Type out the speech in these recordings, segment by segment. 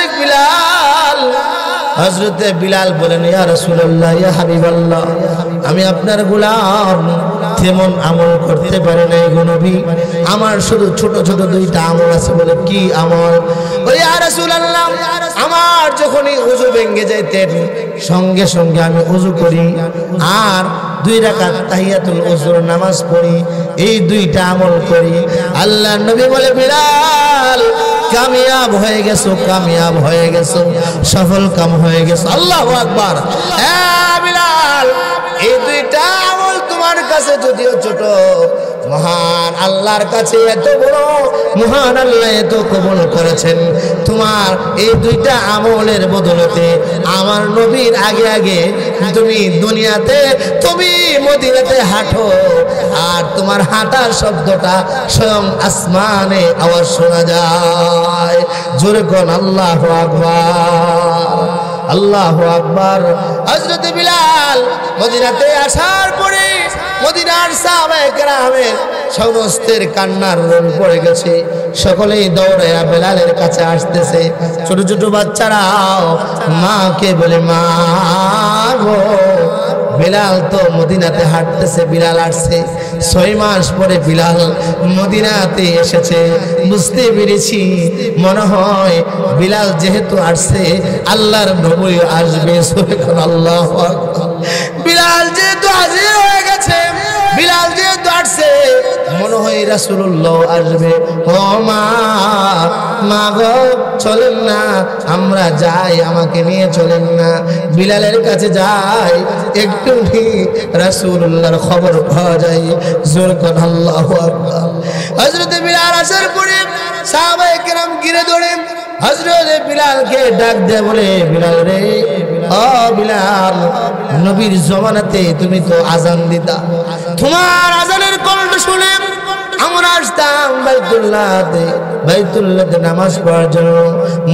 মালিক বিলাল। হযরতে বিলাল বলেন, ইয়া রাসূলুল্লাহ, ইয়া হাবিবাল্লাহ, আমি আপনার গোলাম তেমন আমল করতে পারি না গো নবী, আমার শুধু ছোট ছোট দুইটা আমল আছে। বলে কি আমল? বলে ইয়া রাসূলুল্লাহ, আমার যখনই ওযু ভেঙে যাইতেন সঙ্গে সঙ্গে আমি ওযু করি আর 2 রাকাত তাহিয়াতুল ওযুর নামাজ পড়ি, এই দুইটা আমল করি। আল্লাহর নবী বলে, বিলাল কামিয়াব হয়ে গেছো, কামিয়াব হয়ে গেছো, সফল কাম হয়ে গেছো। আল্লাহু আকবার। হ্যাঁ বিলাল, এই দুইটা আমল তোমার কাছে যদিও ছোট, মহান আল্লাহর কাছে এত বড়, মহান আল্লাহ এত কবুল করেছেন। তোমার এই দুইটা আমলের বদলতে আমার নবীর আগে আগে তুমি দুনিয়াতে, তুমি মদিনাতে হাঁটো, আর তোমার হাঁটার শব্দটা স্বয়ং আসমানে আওয়াজ শোনা যায়। জোরে কোন আল্লাহু আকবার, আল্লাহু আকবার। হযরত বিলাল মদিনাতে আসার পরে মদিনার সাহাবায়ে কেরামের সমস্তের কান্নার রোল পড়ে গেছে। সকলেই দৌড়াইয়া বেলালের কাছে আসতেছে। ছোট ছোট বাচ্চারাও মাকে বলে, মা গো, বিলাল তো মদিনাতে হাঁটতেছে। বিলাল আসছে 6 মাস পরে বিলাল মদিনাতে এসেছে। বুঝতে পেরেছি মনে হয় বিলাল যেহেতু আসছে আল্লাহর নবী আসবে। আল্লাহু আকবার। বিলাল যেহেতু হাজির হয়ে গেছে, বিলাল যেহেতু আসছে, মনে হয় রাসূলুল্লাহ আসবে। ও মা, মা গো, চলেন না আমরা যাই, আমাকে নিয়ে চলেন না, বিলালের কাছে যাই, একটু রাসূলুল্লাহর খবর পাওয়া যায়। জোর করে আল্লাহু আকবার। হযরত বিলাল আসার পরে সাহাবায়ে কেরাম ঘিরে ধরে হযরত বিলালকে ডাক দেয়, বলে, বিলাল রে, ও বিলাল, নবীর জমানাতে তুমি তো আজান দিতা, তোমার আজানের কণ্ঠ শুনে আমরা আসতাম বাইতুল্লাহতে নামাজ পড়ার জন্য,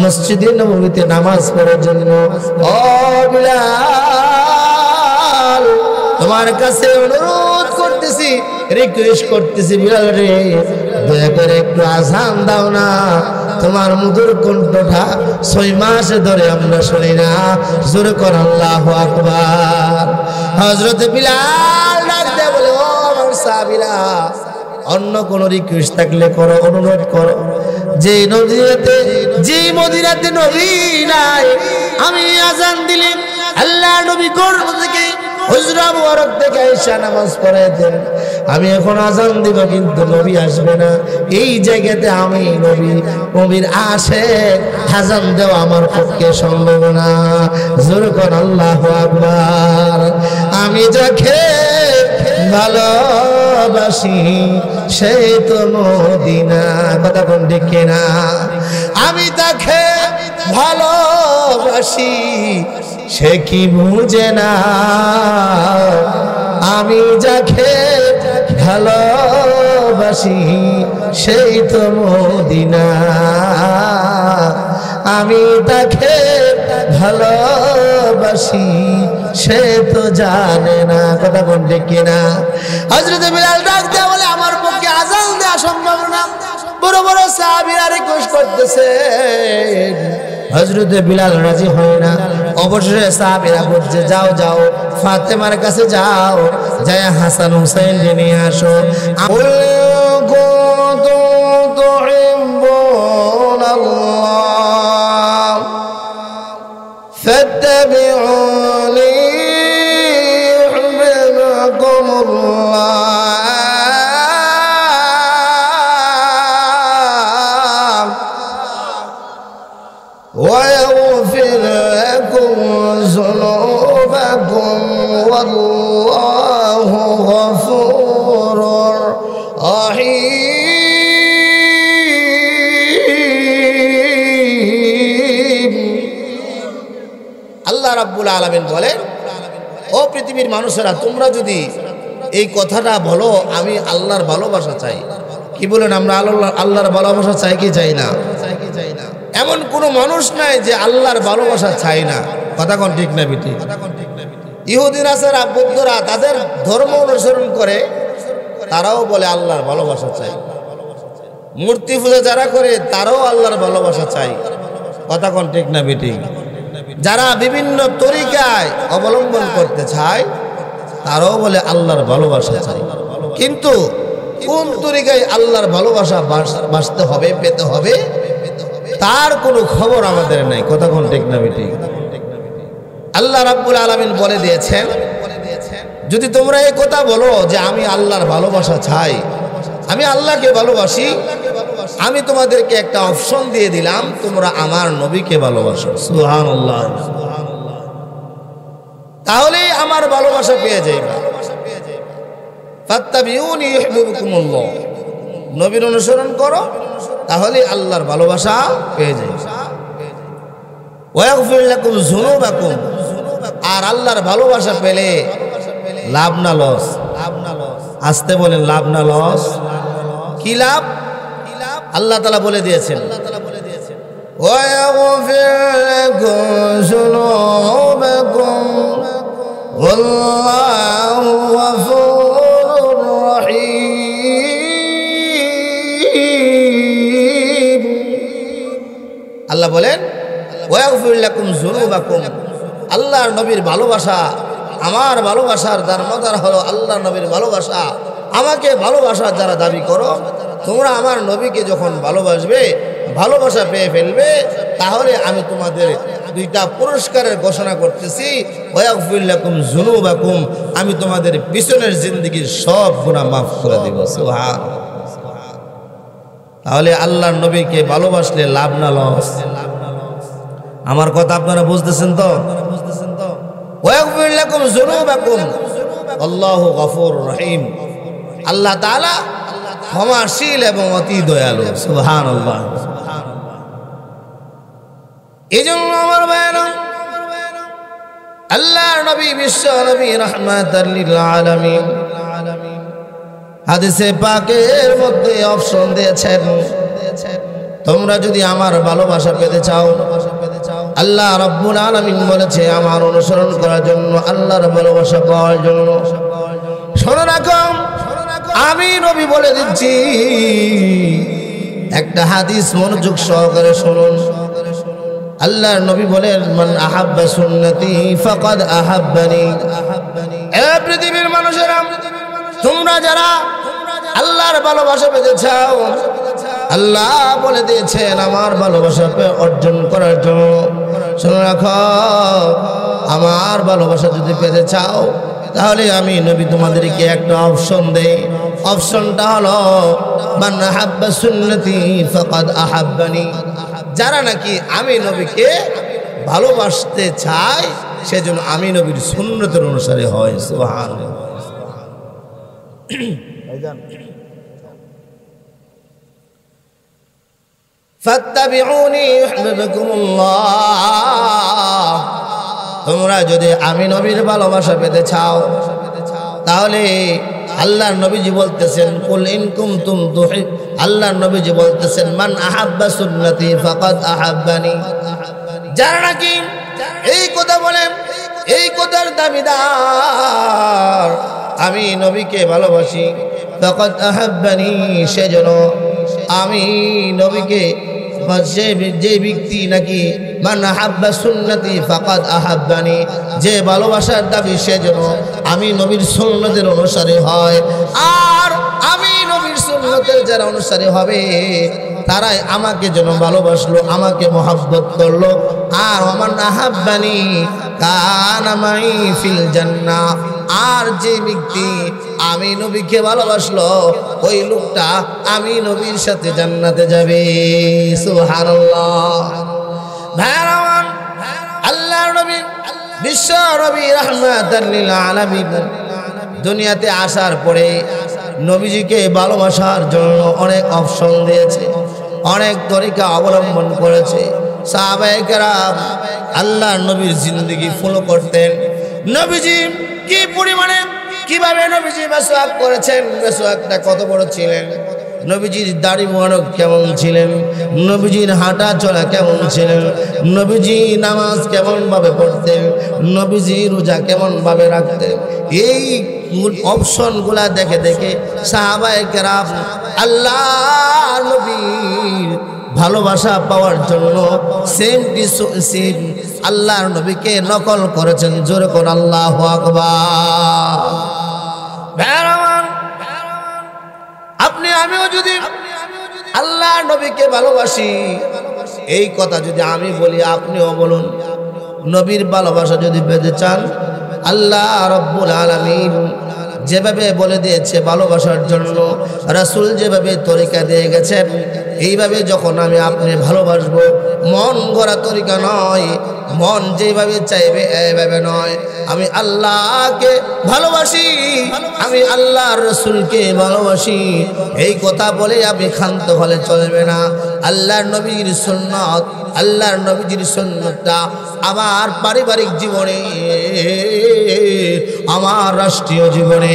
মসজিদে নববীতে নামাজ পড়ার জন্য। ও বিলাল, তোমার কাছে অনুরোধ করতেছি, রিকোয়েস্ট করতেছি, বিলাল রে, দয়া করে একটু আজান দাও না, তোমার মধুর কণ্ঠটা 6 মাস ধরে আমরা শুনি না। জোরে কর আল্লাহু আকবার। হযরত বিলাল ডাক দেয়, বলে, ও আমার সাহাবীরা, অন্য কোন রিকোয়েস্ট থাকলে করো, অনুরোধ করো। যে মদিনাতে নবী নাই, আমি আজান দিলে আল্লাহ নবী গর্ভ থেকে হুজরা মুবারক থেকে আয়েশা নামাজ পড়াইতেন, আমি এখন আজান দিব কিন্তু নবী আসবে না। এই জায়গাতে আমি নবীর আশিক, আজান দেওয়া আমার পক্ষে সম্ভব না। জোরে কর আল্লাহু আকবার। আমি যাকে ভালোবাসি সেই তো মদিনা, কথা কোন ঠিক না? আমি তাকে ভালোবাসি সে কি বুঝে না, আমি যাকে ভালোবাসি সেই তো মদিনা, আমি তাকে ভালোবাসি সে তো জানে না, কথা কোন ঠিক না? হযরত বিলাল ডাক দেয়া, বলে, আমার পক্ষে আজান দেওয়া সম্ভব না। বড় বড় সাহাবীরা রিকোয়েস্ট করতেছে, হযরত বিলাল রাজি হয় না। অবশেষে সাহাবীরা বলছে, যাও যাও, ফাতেমার কাছে যাও, যায় হাসান হুসাইন নিয়ে আসো। فاتبعوني يحببكم الله ويغفر لكم ذنوبكم والله غفور رحيم। আল্লাহ রাব্বুল আলামিন বলেন, ও পৃথিবীর মানুষেরা, তোমরা যদি এই কথাটা বলো আমি আল্লাহর ভালোবাসা চাই, কি বলেন, আমরা আল্লাহর ভালোবাসা চাই কি চাই না? এমন কোনো মানুষ নাই যে আল্লাহর ভালোবাসা চাই না, কথা কোন ঠিক না বিটি? ইহুদি নাসারা বৌদ্ধরা তাদের ধর্ম অনুসরণ করে, তারাও বলে আল্লাহর ভালোবাসা চাই। মূর্তি পূজা যারা করে তারাও আল্লাহর ভালোবাসা চাই। কথা কোন ঠিক না বেঠিক? যারা বিভিন্ন তরিকায় অবলম্বন করতে চায় তারাও বলে আল্লাহর ভালোবাসা চাই, কিন্তু কোন তরিকায় আল্লাহর ভালোবাসা বাঁচতে হবে, পেতে হবে, তার কোনো খবর আমাদের নাই। কথা কোন ঠিক না বেঠিক? আল্লাহ রাব্বুল আলামিন বলে দিয়েছেন, যদি তোমরা এই কথা বলো যে আমি আল্লাহর ভালোবাসা চাই, আমি আল্লাহকে ভালোবাসি, আমি তোমাদেরকে একটা অপশন দিয়ে দিলাম, তোমরা আমার নবীকে ভালোবাসো। সুবহানাল্লাহ। তাহলেই আমার ভালোবাসা পেয়ে যাইবা। ফাত্তাবিউনি ইউহিব্বুকুমুল্লাহ, নবীর অনুসরণ করো, তাহলে আল্লাহর ভালোবাসা পেয়ে যাইবা। ওয়া ইয়াগফির লাকুম যুনুবাকুম, আর আল্লাহর ভালোবাসা পেলে লাভ না লস? আসতে বলেন, লাভ না লস? কি লাভ? আল্লাহ তাআলা বলে দিয়েছেন, ওয়া ইয়াগফির লাকুম যুনুবাকুম ওয়াল্লাহু গফুরুর রহিম। আল্লাহ বলেন ওয়া ইয়াগফির লাকুম যুনুবাকুম, আল্লাহর নবীর ভালোবাসা, আমার ভালোবাসার দারমদার হলো আল্লাহর নবীর ভালোবাসা। আমাকে ভালোবাসা যারা দাবি করো, তোমরা আমার নবীকে যখন ভালোবাসবে, ভালোবাসা পেয়ে ফেলবে, তাহলে আমি তোমাদের দুইটা পুরস্কারের ঘোষণা করতেছি। ওয়া ইয়াগফির লাকুম যুনুবাকুম, আমি তোমাদের পিছনের জিন্দেগীর সব গুনাহ মাফ করে দেব। সুবহানাল্লাহ। তাহলে আল্লাহর নবীকে ভালোবাসলে লাভ না লস? আমার কথা আপনারা বুঝতেছেন তো? ওয়া ইয়াগফির লাকুম যুনুবাকুম আল্লাহু গফুরুর রহিম, আল্লাহ তাআলা ক্ষমাশীল এবং অতি দয়ালু। সুবহানাল্লাহ। এজন্য আমার ভাইরা, আল্লাহর নবী বিশ্ব নবী রাহমাতাল লিল আলামিন হাদিসে পাকের মধ্যে অপশন দিয়েছেন, তোমরা যদি আমার ভালোবাসা পেতে চাও, আল্লাহ রাব্বুল আলামিন বলেছে আমার অনুসরণ করার জন্য, আল্লাহর ভালোবাসা পাওয়ার জন্য। শোনো রাখো, আমি নবী বলে দিচ্ছি একটা হাদিস, মনোযোগ সহকারে শুনুন। আল্লাহর নবী বলেন, মান আহাব্বা সুন্নতি ফাকাদ আহাব্বানি। এ পৃথিবীর মানুষেরা, তোমরা যারা আল্লাহর ভালোবাসা পেতে চাও, আল্লাহ বলে দিয়েছেন আমার ভালোবাসা অর্জন করার জন্য, শুনে রাখো, আমার ভালোবাসা যদি পেতে চাও, তাহলে আমি নবী তোমাদেরকে একটা অপশন দেই। অপশনটা হলো মান আহাব্বা সুন্নতি ফাকাদ আহাব্বানি। যারা নাকি আমি নবীকে ভালোবাসতে চায়, সেজন্য আমি নবীর সুন্নতের অনুসারী হয়। সুবহানাল্লাহ। ফাত্তাবিউনি ইউহিব্বুকুমুল্লাহ, তোমরা যদি আমি নবীর ভালোবাসা পেতে চাও, তাহলে আল্লাহর নবীজি বলতেছেন, কুল ইন কুনতুম তুহিব, আল্লাহর নবীজি বলতেছেন মান আহাব্বা সুন্নতি ফাকাদ আহাব্বানি। যারা নাকি এই কথা বলেন, এই কথার দাবিদার আমি নবীকে ভালোবাসি, ফাকাদ আহাব্বানি, সেজন্য আমি নবীকে, যে ব্যক্তি নাকি মান আহাব্বা সুন্নতি ফাকাদ আহাব্বানি, যে ভালোবাসার দাবি, সেজন্য আমি নবীর সুন্নতের অনুসারী হয়। আর আমি নবীর সুন্নতের যারা অনুসারী হবে, তারাই আমাকে যেন ভালোবাসলো, আমাকে মহব্বত করলো। আর ওমান আহাব্বানি কানা মাই ফিল জান্নাহ, আর যে ব্যক্তি আমি নবীকে ভালোবাসলো, ওই লোকটা আমি নবীর সাথে জান্নাতে যাবে। সুবহানাল্লাহ। ভাইরামান, আল্লাহর নবী বিশ্ব নবী রাহমাতাল লিল আলামিন দুনিয়াতে আসার পরে নবীজিকে ভালোবাসার জন্য অনেক অপশন দিয়েছে, অনেক তরিকা অবলম্বন করেছে। সাহাবায়ে কেরাম আল্লাহর নবীর জিন্দেগি ফলো করতেন। নবীজি কি পরিমাণে, কিভাবে নবীজি মেসওয়াক করেছেন, মেসওয়াকটা কত বড় ছিলেন, নবীজির দাড়ি মোবারক কেমন ছিলেন, নবীজির হাঁটা চলা কেমন ছিলেন, নবীজি নামাজ কেমন ভাবে পড়তেন, নবীজি রোজা কেমন ভাবে রাখতেন, এই অপশনগুলা দেখে দেখে সাহাবায়ে কেরাম আল্লাহর নবীর ভালোবাসা পাওয়ার জন্য সেম টু সেম আল্লাহর নবীকে নকল করেছেন। জোরে কোন আল্লাহু আকবার। আপনি আমিও যদি আল্লাহর নবীকে ভালোবাসি, এই কথা যদি আমি বলি আপনিও বলুন। নবীর ভালোবাসা যদি পেতে চান, আল্লাহ রাব্বুল আলামিন যেভাবে বলে দিয়েছে ভালোবাসার জন্য, রাসূল যেভাবে তরিকা দিয়ে গেছেন, এইভাবে যখন আমি আপনি ভালোবাসবো, মন গড়া তরিকা নয়, মন যেভাবে চাইবে এইভাবে নয়। আমি আল্লাহকে ভালোবাসি, আমি আল্লাহর রাসূলকে ভালোবাসি, এই কথা বলে আমি ক্ষান্ত হলে চলবে না। আল্লাহর নবীর সুন্নাত, আল্লাহর নবীর সুন্নাতটা আমার পারিবারিক জীবনে, আমার রাষ্ট্রীয় জীবনে,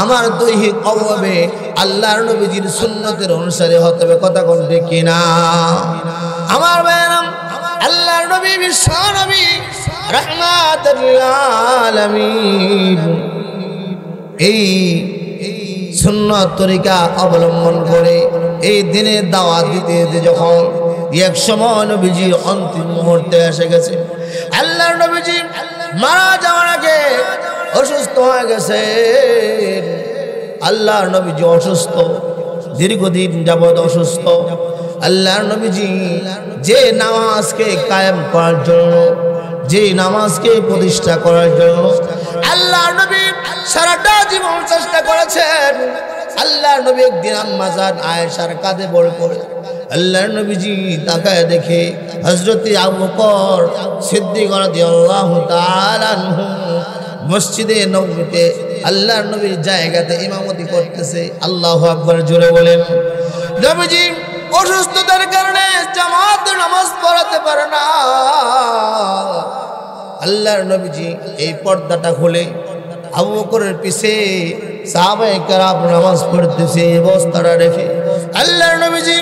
আমার দৈহিক অভাবে আল্লাহর নবীর সুন্নতের অনুসারে হতে হবে। কথা কোন ঠিক কিনা? আমার ভাইরাম, আল্লাহর নবী বিশ্ব নবী রাহমাতুল লিল আলামিন এই সুন্নত তরিকা অবলম্বন করে এই দিনে দাওয়াত দিতে যখন এক সময় নবীজির অন্তিম মুহূর্তে এসে গেছে, আল্লাহর নবীজি মারা যাওয়ার আগে অসুস্থ হয়ে গেছে। আল্লাহর নবীজি অসুস্থ, দীর্ঘদিন যাবৎ অসুস্থ। আল্লাহর নবীজি যে নামাজকে কায়েম করার জন্য, যে নামাজকে প্রতিষ্ঠা করার জন্য আল্লাহর নবী সারাটা জীবন চেষ্টা করেছেন। আল্লাহর নবী একদিন আম্মা জান আয়েশার কাঁধে বড় পড়ে আল্লাহর নবীজি তাকায় দেখে হযরত আবু বকর সিদ্দিক রাদিয়াল্লাহু তাআলা আনহু মসজিদে নববীতে আল্লাহর নবীর জায়গাতে ইমামতি করতেছে। আল্লাহু আকবার জোরে বলেন। নবীজি অসুস্থতার কারণে জামাত নামাজ পড়াতে পারে না। আল্লাহর নবীজি এই পর্দাটা খুলে আবু বকরের পিছে সাহাবায়ে কেরাম নামাজ পড়তেছে, অবস্থাটা রেখে আল্লাহর নবীজি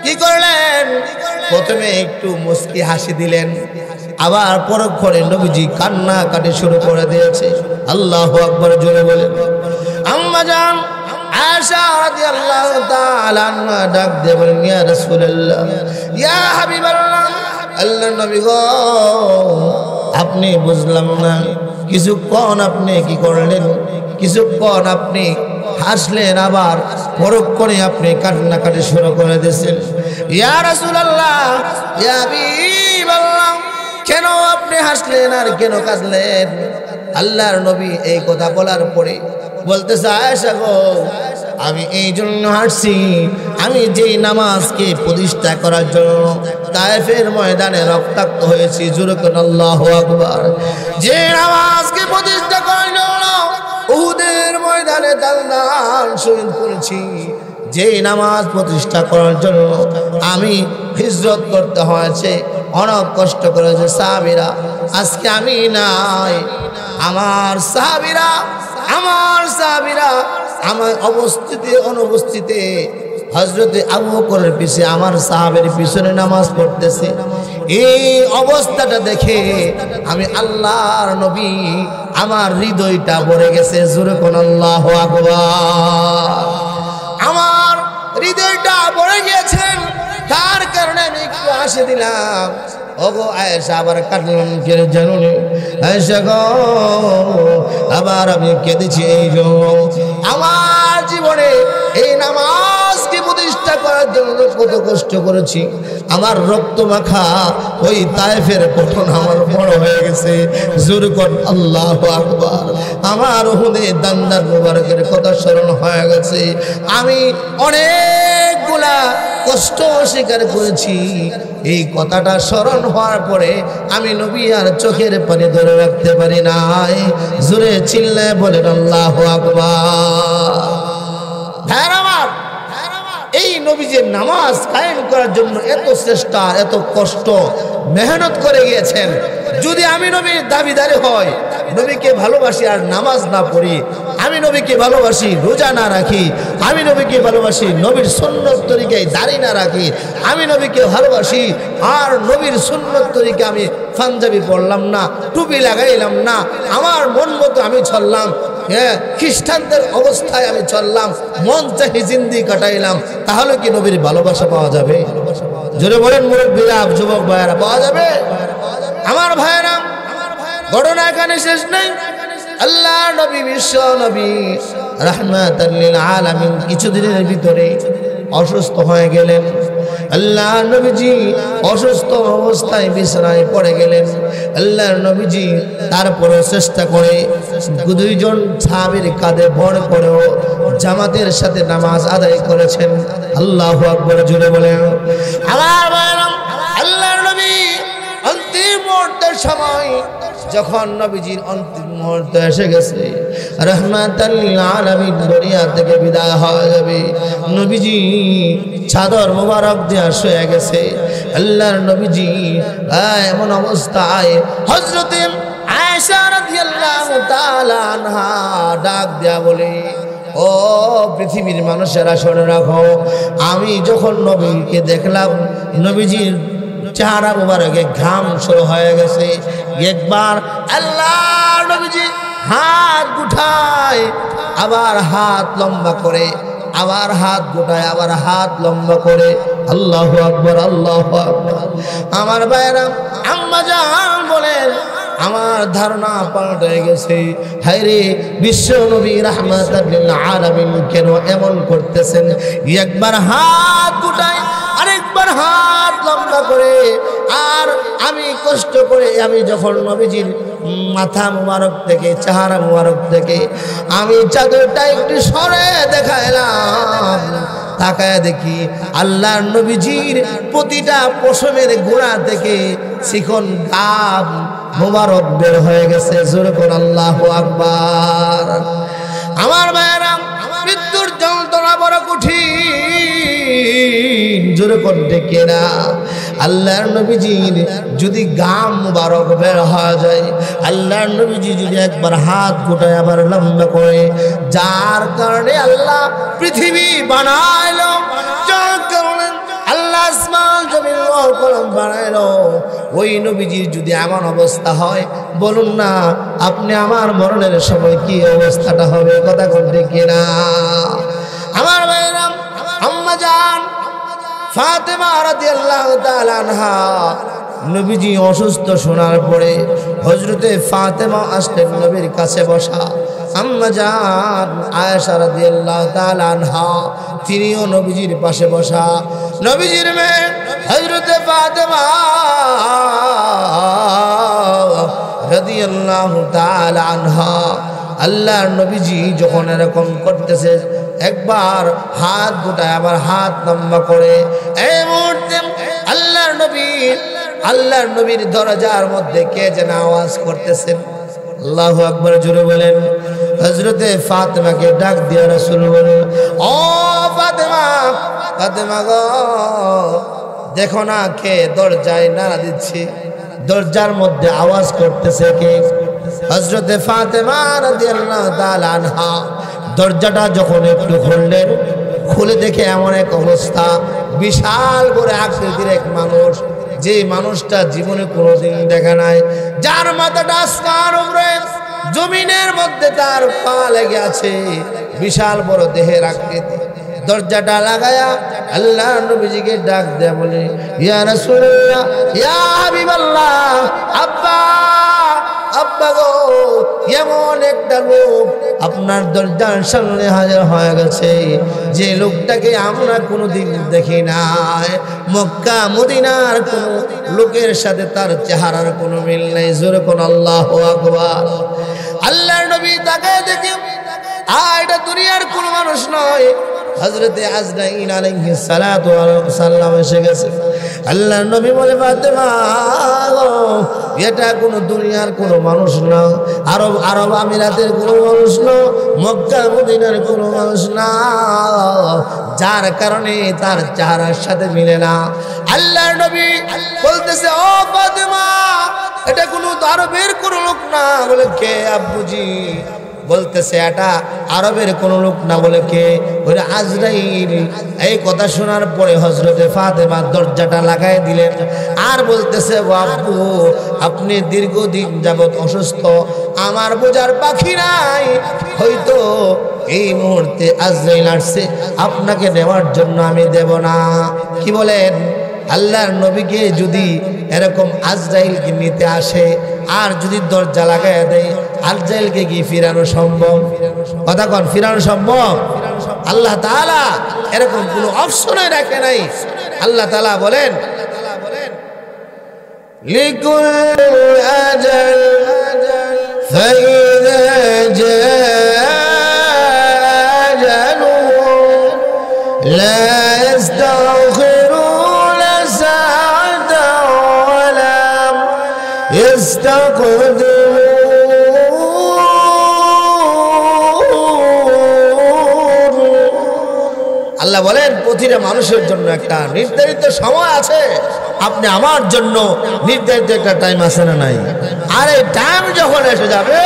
কি করলেন? প্রথমে একটু মুস্কি হাসি দিলেন, আবার পরক্ষণে নবীজি কান্না কাটি শুরু করে দিয়েছে। আল্লাহু আকবার জোরে বলেন। আম্মা জান আয়েশা রাদিয়াল্লাহু তাআলা আনহা ডাক দিয়ে বলেন, ইয়া রাসূলুল্লাহ, ইয়া হাবিবাল্লাহ, আল্লাহর নবী গো, আপনি বুঝলাম না, কিছুক্ষণ আপনি কি করলেন? কিছুক্ষণ আপনি হাসলেন, আবার পরক্ষণে আপনি কান্নাকাটি শুরু করে দিয়েছেন। ইয়া রাসূলুল্লাহ, ইয়া হাবিবাল্লাহ, কেন আপনি হাসলেন আর কেন কাঁদলেন? আল্লাহর নবী এই কথা বলার পরে বলতেছে, আয়েশা গো, আমি এই জন্য হাসছি, আমি যেই নামাজকে প্রতিষ্ঠা করার জন্য তায়েফের ময়দানে রক্তাক্ত হয়েছি। জোরে কোন আল্লাহু আকবার। যে নামাজকে প্রতিষ্ঠা করার জন্য উহুদের ময়দানে দান শহীদ করেছি, যে নামাজ প্রতিষ্ঠা করার জন্য আমি হিজরত করতে হয়েছে, অনেক কষ্ট করেছে সাহাবীরা, আজকে আমি নাই, আমার সাহাবীরা আমার অনুপস্থিতে হযরত আবু বকরের পিছে আমার সাহাবের পিছনে নামাজ পড়তেছে। এই অবস্থাটা দেখে আমি আল্লাহর নবী, আমার হৃদয়টা ভরে গেছে। জোরে কোন আল্লাহু আকবার। আমার হৃদয়টা ভরে গিয়েছেন, তার কারণে আমি একটু হাসি দিলাম। ওগো আয়েশা, আবার কাটলাম কেন জানুনি? আয়েশা গো, আবার আমি কেঁদেছি এই জন্য, আমার জীবনে এই নামাজকে প্রতিষ্ঠা করার জন্য কত কষ্ট করেছি। আমার রক্ত মাখা ওই তায়েফের পতন আমার বড় হয়ে গেছে। জোরে কোন আল্লাহু আকবার। আমার উহুদে দান্দার মুবারকের কথা স্মরণ হয়ে গেছে। আমি অনেকগুলা কষ্ট স্বীকার করেছি। এই কথাটা স্মরণ হওয়ার পরে আমি নবী আর চোখের পানি ধরে রাখতে পারি নাই। জোরে চিল্লায় বলেন আল্লাহু আকবার। ভাইরা, এই নবীজির নামাজ কায়েম করার জন্য এত চেষ্টা, এত কষ্ট, মেহনত করে গিয়েছেন। যদি আমি নবীর দাবিদারি হয়, নবীকে ভালোবাসি আর নামাজ না পড়ি, আমি নবীকে ভালোবাসি রোজা না রাখি, আমি নবীকে ভালোবাসি নবীর সুন্নত তরিকায় দাড়ি না রাখি, আমি নবীকে ভালোবাসি আর নবীর সুন্নত তরিকা আমি পাঞ্জাবি পড়লাম না, টুপি লাগাইলাম না, আমার মন মতো আমি চললাম, হ্যাঁ খ্রিস্টানদের অবস্থায় আমি চললাম, মন চাহি জিন্দি কাটাইলাম, তাহলে কি নবীর ভালোবাসা পাওয়া যাবে? জোরে বলেন মুরব্বীরা, যুবক ভাইয়েরা, পাওয়া যাবে? আমার ভাইয়েরা, ঘটনা এখানে শেষ নেই। আল্লাহ নবী, বিশ্ব নবী রাহমাতাল লিল আলামিন কিছুদিনের ভিতরে অসুস্থ হয়ে গেলেন। আল্লাহ নবীজি অসুস্থ অবস্থায় বিছানায় পড়ে গেলেন। আল্লাহ নবীজি তারপরে চেষ্টা করে দুইজন সাহাবীর কাঁধে ভর করেও জামাতের সাথে নামাজ আদায় করেছেন। আল্লাহু আকবার, জোরে বলেন। আমার ভাইরা, আল্লাহর নবী অন্তিম মুহূর্তের সময় যখন নবীজির অন্তিম মুহূর্ত এসে গেছে, রাহমাতাল লিল আলামিন দুনিয়া থেকে বিদায় হয়ে যাবে, নবীজি চাদর মোবারক দিয়ে শুয়ে গেছে। আল্লাহর নবীজি এমন অবস্থায় হযরতে আয়েশা রাদিয়াল্লাহু তাআলা আনহা ডাক দেয়া বলে, ও পৃথিবীর মানুষেরা শুনে রাখো, আমি যখন নবীকে দেখলাম নবীজির চেহারা মোবারকে ঘাম শুরু হয়ে গেছে। একবার আল্লাহ নবীজি হাত উঠায়, আবার হাত লম্বা করে, আবার হাত গোটায়, আবার হাত লম্বা করে। আল্লাহু আকবার, আল্লাহু আকবার। আমার ভাইরা, আম্মা জান বলেন, আমার ধারণা পাল্টে গেছে। হায়রে, বিশ্ব নবী রাহমাতাল লিল আলামিন কেন এমন করতেছেন? একবার হাত গোটায়, আরেকবার হাত লম্বা করে। আর আমি কষ্ট করে, আমি যখন নবীজির মাথা মুবারক থেকে, চেহারা মুবারক থেকে আমি চাদরটা একটু সরে দেখাইলাম, তাকায় দেখি আল্লাহর নবীজির প্রতিটা পশমের গোড়া থেকে চিকন গাব মুবারক বের হয়ে গেছে। জোরে কোন আল্লাহু আকবার। আমার ভাইয়েরা, মৃত্যুর যন্ত্রণা বড় কঠিন, জোরে কোন ডেকে না। আল্লাহর নবীজির যদি গাম মুবারক বের হয়ে যায়, আল্লাহর নবীজি যদি একবার হাত গোটায় আবার লম্বা করে, যার কারণে আল্লাহ পৃথিবী বানাইলো, যার কারণে আল্লাহ আসমান জমিন কলম বানাইলো, ওই নবীজির যদি এমন অবস্থা হয়, বলুন না আপনি আমার মরণের সময় কি অবস্থাটা হবে? কথা বলতে কিনা? আমার ভাইরা, আম্মা জান ফাতেমা রাদিয়াল্লাহু তাআলা আনহা নবীজি অসুস্থ শোনার পরে হযরতে ফাতেমা আসলেন নবীর কাছে বসা। আম্মা জান আয়েশা রাদিয়াল্লাহু তাআলা আনহা তিনিও নবীজির পাশে বসা। নবীজির মেয়ে হযরতে ফাতেমা রাদিয়াল্লাহু তাআলা আনহা, আল্লাহর নবীজি যখন এরকম করতেছে, একবার হাত গোটায় আবার হাত লম্বা করে, এই মুহূর্তে আল্লাহর নবীর দরজার মধ্যে কে যেন আওয়াজ করতেছেন। আল্লাহু আকবার, জোরে বলেন। হযরতে ফাতেমাকে ডাক দিয়ে রাসূল বলেন, ও ফাতেমা, ফাতেমা গো, দেখো না কে দরজায় নাড়া দিচ্ছে, দরজার মধ্যে আওয়াজ করতেছে কে? হযরতে ফাতেমা রাদিয়াল্লাহু তাআলা আনহা দরজাটা যখন একটু খুললেন, খুলে দেখে এমন এক অবস্থা, বিশাল বড় আকৃতির এক মানুষ, যে মানুষটা জীবনে কোনোদিন দেখা নাই, যার মাথাটা আসমান উপরে, জমিনের মধ্যে তার পা লেগে আছে, বিশাল বড় দেহের আকৃতি। দরজাটা লাগায়া আল্লাহ নবীজিকে ডাক দেয়া বলে, ইয়া রাসূলুল্লাহ, ইয়া হাবিবাল্লাহ, আব্বা, আব্বা গো, এমন একটা লোক আপনার দরজার সামনে হাজির হয়ে গেছে, যে লোকটাকে আমরা কোনোদিন দেখি নাই। মক্কা মদিনার কোন লোকের সাথে তার চেহারার কোনো মিল নেই। জোরে কোন আল্লাহু আকবার। আল্লাহর নবী তাকে দেখে, এটা দুনিয়ার কোনো মানুষ নয়, হযরতে আজরাইল আলাইহিস সালাতু ওয়াস সালাম এসে গেছে। আল্লাহর নবী বলে, ফাতেমা গো, এটা কোনো দুনিয়ার কোনো মানুষ না, আরব আমিরাতের কোনো মানুষ না, মক্কা মদিনার কোনো মানুষ না, যার কারণে তার চেহারার সাথে মিলে না। আল্লাহর নবী বলতেছে, ও ফাতেমা, এটা কোনো আরবের কোনো লোক না। বলে, কে আব্বুজি? বলতেছে এটা আরবের কোন লোক না, বলে কে? ওই আজরাইল। এই কথা শোনার পরে হযরতে ফাতেমা দরজাটা লাগাই দিলেন আর বলতেছে, বাবু আপনি দীর্ঘদিন যাবত অসুস্থ, আমার বোঝার পাখি নাই, হয়তো এই মুহূর্তে আজরাইল আসছে, আপনাকে নেওয়ার জন্য আমি দেব না। কি বলেন? আল্লাহর নবীকে যদি এরকম আজরাইলকে নিতে আসে আর যদি দরজা লাগাই দেয়, আজরাইলকে কি ফিরানো সম্ভব? কথা কন, ফিরানো সম্ভব? আল্লাহ তাআলা এরকম কোনো অপশনে রাখে নাই। আল্লাহ তাআলা বলেন, লিকুল আজাল ফাইযা জাআলু লা ইস্তাখিরুনা সাআতাও ওয়া লা ইস্তাকদিমুন। আল্লাহ বলেন, প্রতিটা মানুষের জন্য একটা নির্ধারিত সময় আছে। আপনি আমার জন্য নির্ধারিত একটা টাইম আছে না নাই? আর এই টাইম যখন এসে যাবে,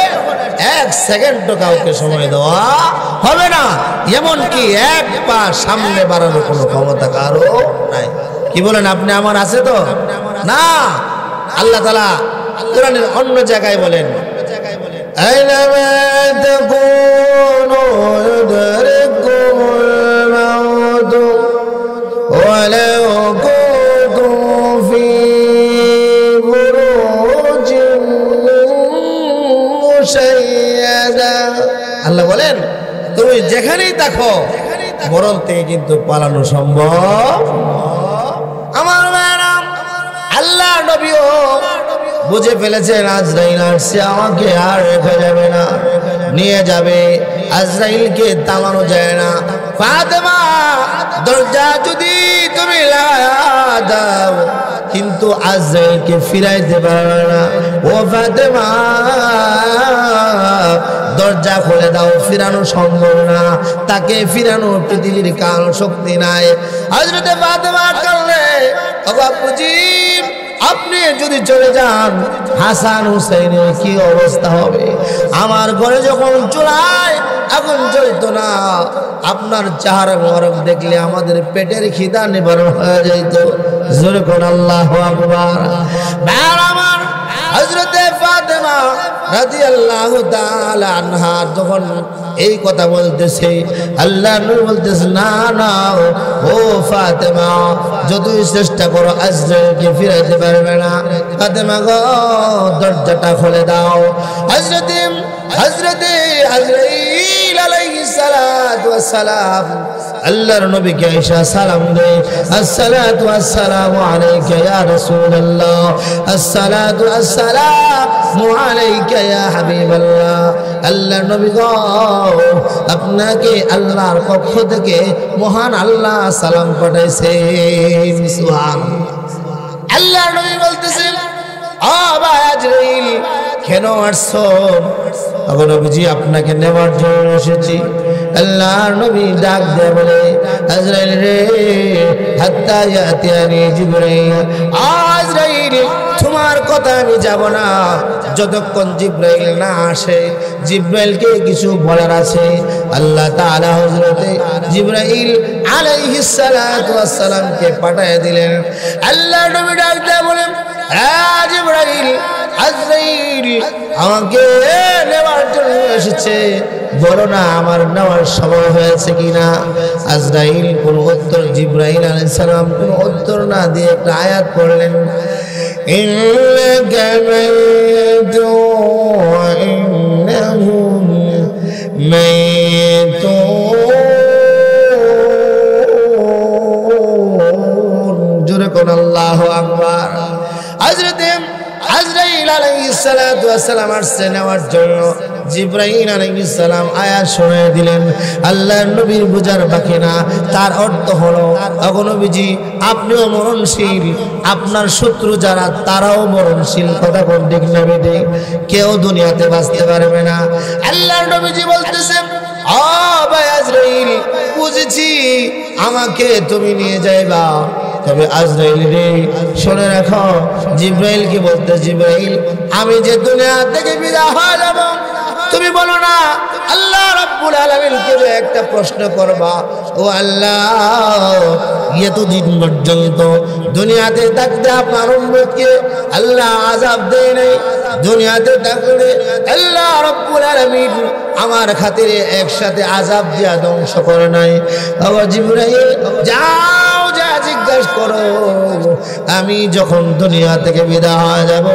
এক সেকেন্ডও কাউকে সময় দেওয়া হবে না, এমনকি এক পা সামনে বাড়ানোর কোনো ক্ষমতা কারো নাই। কি বলেন? আপনি আমার আছে তো না? আল্লাহ তাআলা কোরআনের অন্য জায়গায় বলেন, আইনামা তাকুনু ইউদরিকুমুল মাউত ওয়ালাউ কুনতুম ফি বুরুজিন মুশাইয়াদা। আল্লাহ বলেন, তুমি যেখানেই থাকো মরণ থেকে কিন্তু পালানো সম্ভব। আমার মায়েরা, আল্লাহ নবীও বুঝে ফেলেছেন আজরাইল আসছে, আমাকে আর রেখে যাবে না, নিয়ে যাবে। আজরাইলকে থামানো যায় না। ফাতেমা দরজা যদি তুমি লাগায়া দাও, কিন্তু আজরাইলকে ফিরাইতে পারবে না। ও ফাতেমা দরজা খুলে দাও, ফিরানো সম্ভব না, তাকে ফিরানো পৃথিবীর কারো শক্তি নাই। হযরতে ফাতেমা কাঁদলে, ও বাপুজি আপনি যদি চলে যান, হাসান হুসাইনের কি অবস্থা হবে? আমার ঘরে যখন চুলায় আগুন জ্বলতো না, আপনার চেহারা মোবারক দেখলে আমাদের পেটের খিদা নিবারণ হয়ে যেত। জোরে কোন আল্লাহু আকবার। আমার হযরতে ফাতেমা রাদিয়াল্লাহু তাআলা আনহা যখন এই কথা বলতেছে, আল্লাহ নবী বলতেছে, না না ও ফাতেমা, যতই চেষ্টা করো আজরাইলকে ফিরাইতে পারবে না। ফাতেমা গো, দরজাটা খুলে দাও। হযরতে আজরাইল আলাইহিস সালাতু ওয়াস সালাম আল্লাহর নবীকে আয়েশা সালাম দেয়, আসসালাতু ওয়াসসালামু আলাইকা ইয়া রাসূলুল্লাহ, আসসালাতু ওয়াসসালামু আলাইকা ইয়া হাবিবাল্লাহ। আল্লাহর নবী গো, আপনাকে আল্লাহর পক্ষ থেকে মহান আল্লাহ সালাম পাঠাইছেন। সুবহানাল্লাহ। আল্লাহর নবী বলতেছেন, ও ভাই আজরাইল কেন আসছো? নবীজি আপনাকে নেওয়ার জন্য এসেছি। আল্লাহর নবী ডাক দিয়ে বলে, আজরাইল রে, হাত্তা ইয়াতিয়ানি জিবরাইল। আজরাইল তোমার কথা আমি যাব না যতক্ষণ জিবরাইল না আসে। জিবরাইলকে কিছু বলার আছে। আল্লাহ তাআলা হযরতে জিবরাইল আলাইহিস সালাতু ওয়াস সালামকে পাঠিয়ে দিলেন। আল্লাহর নবী ডাক দিয়ে বলেন, জিবরাইল, আজরাইল আমাকে নেওয়ার জন্য এসেছে, বলো না আমার নেওয়ার সময় হয়েছে কিনা। আজরাইল কোন উত্তর, জিবরাইল আলাইহিস সালাম কোন উত্তর না দিয়ে একটা আয়াত পড়লেন, ইন্নাকা মাইতুন ওয়া ইন্নাহুম মাইতুন। জোরে কোন আল্লাহু আকবার। হযরতে আজরাইল আলাইহিস সালাতু ওয়াস সালাম আসছে নেওয়ার জন্য। জিবরাইল আলাইহিস সালাম আয়াত শুনিয়ে দিলেন। আল্লাহর নবীর বুঝার বাকি না। তার অর্থ হলো, ওগো নবীজি আপনিও মরণশীল, আপনার শত্রু যারা তারাও মরণশীল। কথা কোন ঠিক না বেঠিক? কেউ দুনিয়াতে বাঁচতে পারবে না। আল্লাহর নবীজি বলতেছেন, ও ভাই আজরাইল, বুঝেছি আমাকে তুমি নিয়ে যাইবা, তবে আজরাইল রে শুনে রাখো। জিবরাইল কি বলতে, জিবরাইল আমি যে দুনিয়া থেকে বিদায় হয়ে যাব, তুমি বলো না আল্লাহ রাব্বুল আলামিনকে একটা প্রশ্ন করবা, ও আল্লাহ এতদিন পর্যন্ত দুনিয়াতে থাকতে আপনার উম্মতকে আল্লাহ আযাব দেয় নাই, দুনিয়াতে থাকলে আল্লাহ রাব্বুল আলামিন আমার খাতিরে একসাথে আযাব দিয়া ধ্বংস করে নাই। ও জিবরাইল যাও, যা জিজ্ঞাসা করো, আমি যখন দুনিয়া থেকে বিদায় হয়ে যাব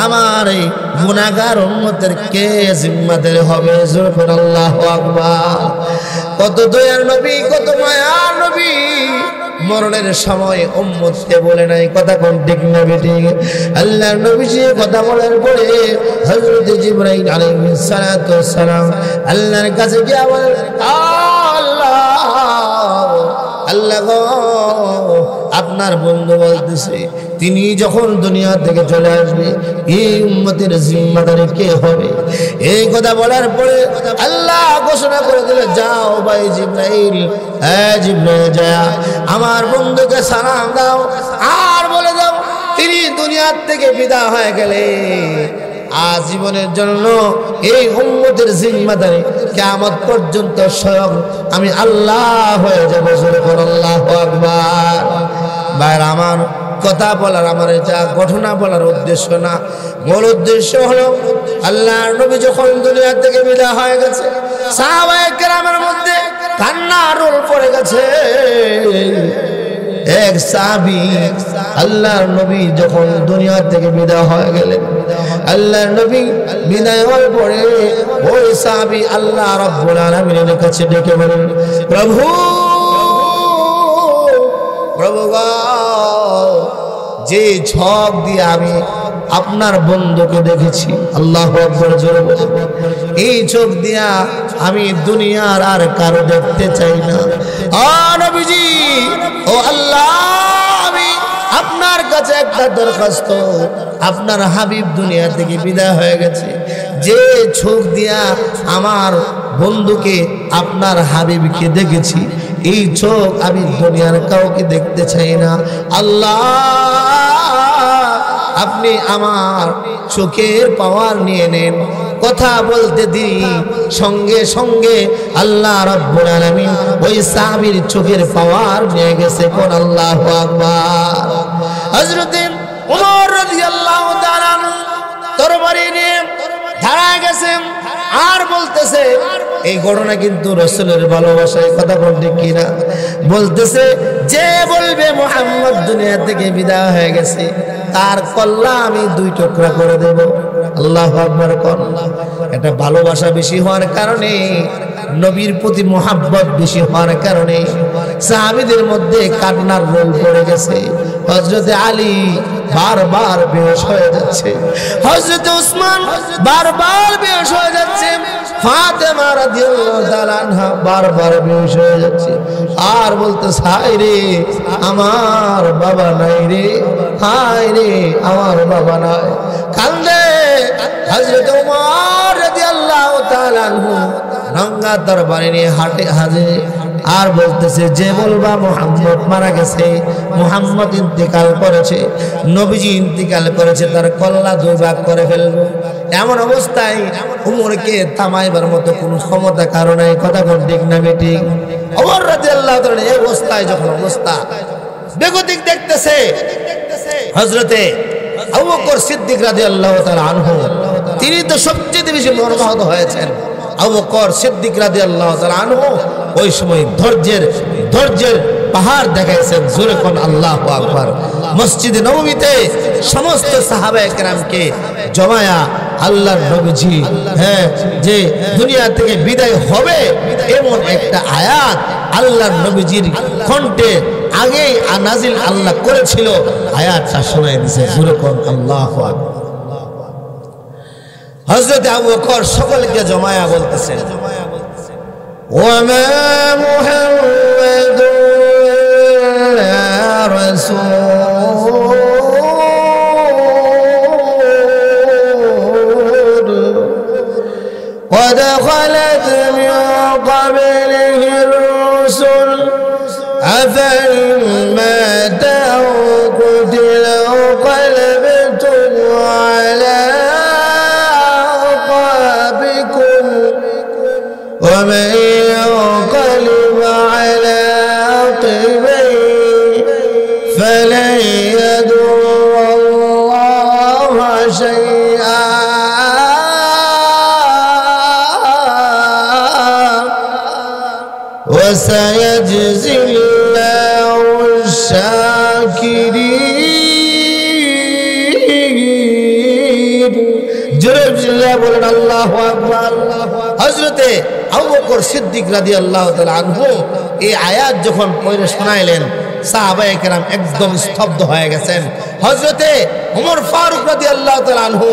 আমার এই গুনাহগার উম্মতের কে জিম্মাদার হবে? সুবহানাল্লাহু আকবার। কত দয়ার নবী, কত মায়ার নবী, মরণের সময় উম্মতকে বলে নাই কথা কোন ঠিক না বেঠিক? আল্লাহর নবী যে কথা বলার পরে হযরত জিবরাইল আলাইহিস সালাতু ওয়াস সালাম আল্লাহর কাছে গিয়ে বলেন, আল্লাহ গো, আপনার বন্ধু বলতেছে তিনি যখন দুনিয়া থেকে চলে আসবে এই উম্মতের জিম্মাদারি কে হবে? এই কথা বলার পরে আল্লাহ ঘোষণা করে দিল, যাও ভাই জিবরাইল, জিবরাইল যা আমার বন্ধুকে সালাম দাও আর বলে দাও তিনি দুনিয়ার থেকে বিদায় হয়ে গেলে আজীবনের জন্য এই উম্মতের জিম্মাদারি কিয়ামত পর্যন্ত স্বয়ং আমি আল্লাহ হয়ে যাব। সুবহানাল্লাহু আকবার। ভাইরা আমার, কথা বলার আমার এটা ঘটনা বলার উদ্দেশ্য না, মূল উদ্দেশ্য হলো আল্লাহর নবী যখন দুনিয়া থেকে বিদায় হয়ে গেছে সাহাবায়ে কেরামের মধ্যে কান্নার রোল পড়ে গেছে। এক সাহাবী আল্লাহর নবী যখন দুনিয়া থেকে বিদায় হয়ে গেলেন, আল্লাহর নবী বিদায় হওয়ার পরে ওই সাহাবী আল্লাহ রাব্বুল আলামিনের কাছে ডেকে বলেন, প্রভু প্রভু গো, যে ঝক দিয়ে আমি আপনার বন্ধুকে দেখেছি, আল্লাহু আকবার জোরে বলেন, এই চোখ দিয়া আমি দুনিয়ার আর কারো দেখতে চাই না। ও নবীজি, ও আল্লাহ, আমি আপনার কাছে একটা দরখাস্ত, আপনার হাবিব দুনিয়া থেকে বিদায় হয়ে গেছে, যে চোখ দিয়া আমার বন্ধুকে আপনার হাবিবকে দেখেছি এই চোখ আমি দুনিয়ার কাউকে দেখতে চাই না। আল্লাহ, আপনি আমার চোখের পাওয়ার নিয়ে নেন। কথা বলতে দিই সঙ্গে সঙ্গে আল্লাহ রাব্বুল আলামিন ওই সাহাবীর চোখের পাওয়ার নিয়ে গেছে। কোন আল্লাহু আকবার। হযরত ওমর রাদিয়াল্লাহু তাআলা তরবারি নিয়ে দাঁড়ায় গেছেন আর বলতেছে, এই ঘটনা কিন্তু রাসূলের ভালোবাসায় কথা বলতে কিনা, বলতেছে যে বলবে মুহাম্মদ দুনিয়া থেকে বিদায় হয়ে গেছে তার কল্লা আমি দুই টুকরা করে দেব। আল্লাহু আকবার। এটা ভালোবাসা বেশি হওয়ার কারণে, নবীর প্রতি মুহাব্বত বেশি হওয়ার কারণে সাহাবীদের মধ্যে কান্নার রোল পড়ে গেছে। হযরত আলী বারবার বেহুশ হয়ে যাচ্ছে, হযরত উসমান বারবার বেহুশ হয়ে যাচ্ছে, ফাতেমা রাদিয়াল্লাহু তাআলা আনহা বারবার বেহুশ হয়ে যাচ্ছে আর বলতেছে, হায় রে আমার বাবা নাই রে, হায় রে আমার বাবা নাই। কান্দে হযরত ওমর রাদিয়াল্লাহু তাআলা আনহু রঙ্গা দরবারে নিয়ে হাটে হাজির আর বলতেছে, যে বলবা মুহাম্মদ মারা গেছে, মুহাম্মদ ইন্তিকাল করেছে, নবীজি ইন্তিকাল করেছে, তার কল্লা দুই ভাগ করে ফেলবো। এমন অবস্থায় উমরকে থামাইবার মতো কোনো ক্ষমতা কারো নাই। কথা কোন ঠিক না বেঠিক? ওমর রাদিয়াল্লাহু তাআলা এই অবস্থায় যখন অবস্থা বেগতিক দেখতেছে, হযরতে আবু বকর সিদ্দিক রাদিয়াল্লাহু তাআলা আনহু তিনি তো সবচেয়ে বেশি মর্মাহত হয়েছেন। আবু বকর সিদ্দিক রাদিয়াল্লাহু তাআলা আনহু ওই সময় ধৈর্যের পাহাড় দেখাইছেন। জোরে কোন আল্লাহু আকবার। মসজিদে নববীতে সমস্ত সাহাবায়ে কেরামকে জমায়া আল্লাহর নবীজি যে দুনিয়া থেকে বিদায় হবে এমন একটা আয়াত আল্লাহর নবীজির কণ্ঠে আগেই নাজিল আল্লাহ করেছিল, আয়াতটা শোনায় দিয়েছে। জোরে কোন আল্লাহু আকবার। হযরত আবু বকর সকলকে জমায়া বলতেছেন, ওয়ামা মুহাম্মাদুর রাসূল قد خلت من قبله الرسل أفإن مات أو قتل انقلبتم على أعقابكم شيئا وسيجزي الله الشاكرين جرب الله بولن الله أكبر হযরতে আবু বকর সিদ্দিক রাদিয়াল্লাহু তাআলা আনহু এই আয়াত যখন পড়ে শোনাইলেন সাহাবায়ে কেরাম একদম স্তব্ধ হয়ে গেছেন হযরতে ওমর ফারুক রাদিয়াল্লাহু তাআলা আনহু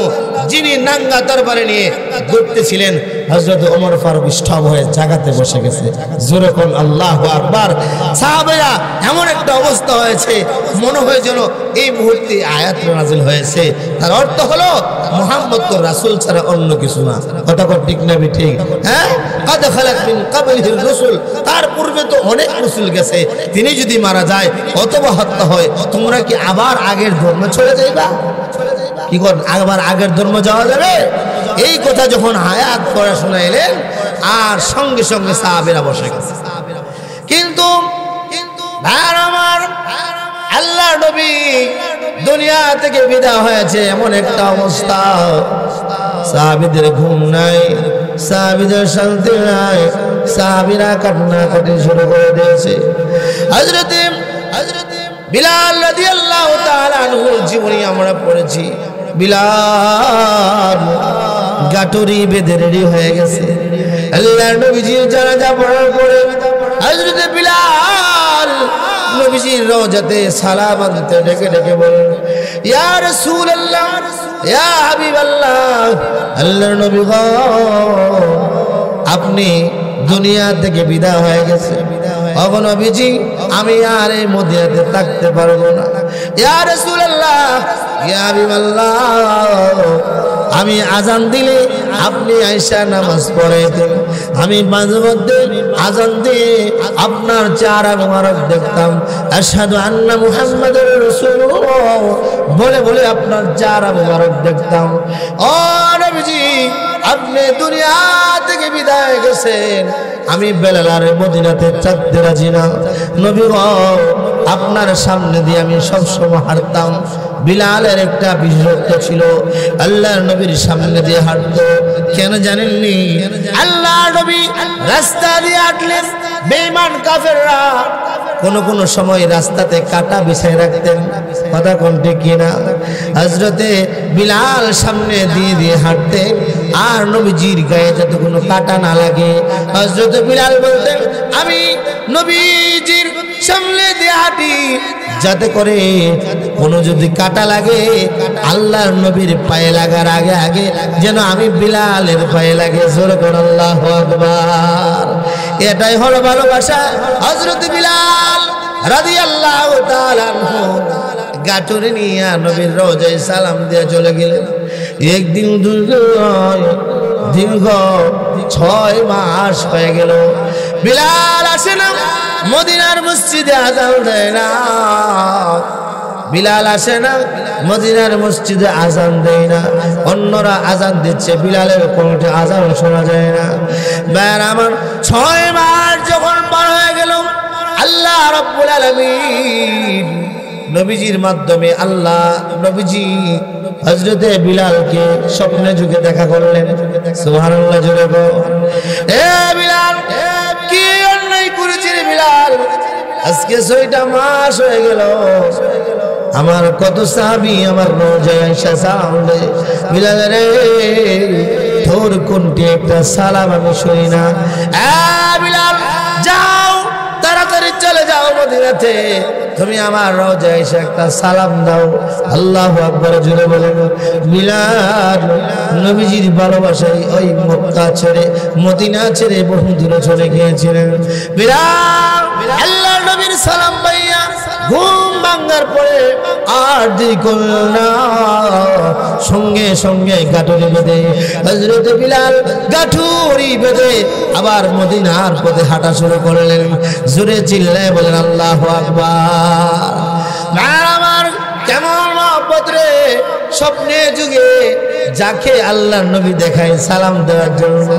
যিনি নাঙ্গা তরবারি নিয়ে ঘুরতেছিলেন হযরত ওমর ফারুক স্তব্ধ হয়ে জায়গাতে বসে গেছে জোরে কোন আল্লাহু আকবার সাহাবায়া এমন একটা অবস্থা হয়েছে মনে হয় যেন এই মুহূর্তে আয়াত নাযিল হয়েছে তার অর্থ হলো মুহাম্মদ তো রাসূল ছাড়া অন্য কিছু না কথা ঠিক না ঠিক হ্যাঁ قد خلت من قبله الرسل তার পূর্বে তো অনেক রাসূল গেছে তিনি যদি মারা যায় অথবা হত্যা হয় তোমরা কি আবার আগের ধর্মে চলে যাইবা কি কোন আবার আগের ধর্ম যাওয়া যাবে এই কথা যখন আয়াত পড়া শোনাইলেন আর সঙ্গে সঙ্গে সাহাবীরা বসে গেছে কিন্তু ভাই আমার আল্লাহর নবী দুনিয়া থেকে বিদায় হয়েছে এমন একটা অবস্থা সাহাবীদের ঘুম নাই সাহাবীদের শান্তি নাই সাহাবীরা কান্নাকাটি শুরু করে দিয়েছে হযরত বিলাল রাদিয়াল্লাহু তাআলা আনহুর জীবনী আমরা পড়েছি বিলাল গাটুরি বেঁধে রেডি হয়ে গেছে আল্লাহর নবীজির জানাজা পড়ার পরে হযরত বিলাল নবীজির রওজাতে সালাম আনতে ডেকে ডেকে বলেন ইয়া রাসূলুল্লাহ ইয়া হাবিবাল্লাহ আল্লাহর নবী গো আপনি দুনিয়া থেকে বিদায় হয়ে গেছে ওগো নবীজি আমি আর এই মদিনাতে থাকতে পারবো না ইয়া রাসূলুল্লাহ ইয়া হাবিবাল্লাহ আমি আজান দিলে আপনি আয়েশা নামাজ পড়াইতেন আমি মাঝে মধ্যে আজান দিয়ে আপনার চেহারা মোবারক দেখতাম আশহাদু আন্না মুহাম্মাদুর রাসূলুল্লাহ বলে বলে আপনার চেহারা মোবারক দেখতাম ও নবীজি আপনি দুনিয়া থেকে বিদায় গেছেন আমি বেলাল মদিনাতে থাকতে রাজি না নবী গো আপনার সামনে দিয়ে আমি সব সময় হাঁটতাম বিলালের একটা বিশেষত্ব ছিল আল্লাহর নবীর সামনে দিয়ে হাঁটতো কেন জানেননি আল্লাহর নবী রাস্তা দিয়ে হাঁটলেন বেঈমান কাফেররা কোন সময় রাস্তাতে কাটা বিছাই রাখতেন কথা কোনটি কিনা হযরতে বিলাল সামনে দিয়ে দিয়ে হাঁটতেন আর নবীজির গায়ে যাতে কোনো কাটা না লাগে হযরতে বিলাল বলতেন আমি নবীজির সামনে দিয়ে হাঁটি যাতে করে কোনো যদি কাটা লাগে আল্লাহর নবীর পায়ে লাগার আগে আগে যেন আমি বিলালের পায়ে লাগে জোরে করে আল্লাহু আকবার এটাই হলো ভালোবাসা হযরত বিলাল রাদিয়াল্লাহু তাআলা আনহু গাটুরে নিয়ে নবীর রওজায় সালাম দিয়ে চলে গেলেন একদিন দীর্ঘ 6 মাস হয়ে গেল বিলাল আসে না মদিনার মসজিদে আযান দেয় না বিলাল আসে না মদিনার মসজিদে আযান দেয় না অন্যরা আযান দিচ্ছে বিলালের কোনটা আযান শোনা যায় না ভাইরা আমার 6 মাস যখন পার হয়ে গেল আল্লাহ রাব্বুল আলামিন নবীজির মাধ্যমে আল্লাহ নবীজি হযরতে বিলালকে স্বপ্নে যুগে দেখা করলেন সুবহানাল্লাহ জোরে বলো এ বিলাল কি অন্যায় করেছিস রে বিলাল আজকে 6টা মাস হয়ে গেল আমার কত সাহাবী আমার রোজায় এসে সালাম দেয় বিলাল রে তোর কোনটি একটা সালাম আমি শুনি না এ বিলাল যাও তাড়াতাড়ি চলে যাও মদিনাতে তুমি আমার রওজায় এসে একটা সালাম দাও আল্লাহু আকবার জোরে বলেন বিলাল নবীজির ভালোবাসায় ওই মক্কা ছেড়ে মদিনা ছেড়ে বহু দূরে চলে গিয়েছিলেন বিলাল আল্লাহর নবীর সালাম পাইয়া ঘুম ভাঙার পরে আর দেরি করল না সঙ্গে সঙ্গে গাঠুরি বেঁধে হযরত বিলাল গাঠুরি বেঁধে আবার মদিনার পথে হাঁটা শুরু করলেন জোরে চিল্লায় বলেন আল্লাহু আকবার আমার কেমন মহব্বত রে স্বপ্নে যুগে যাকে আল্লাহর নবী দেখায় সালাম দেওয়ার জন্য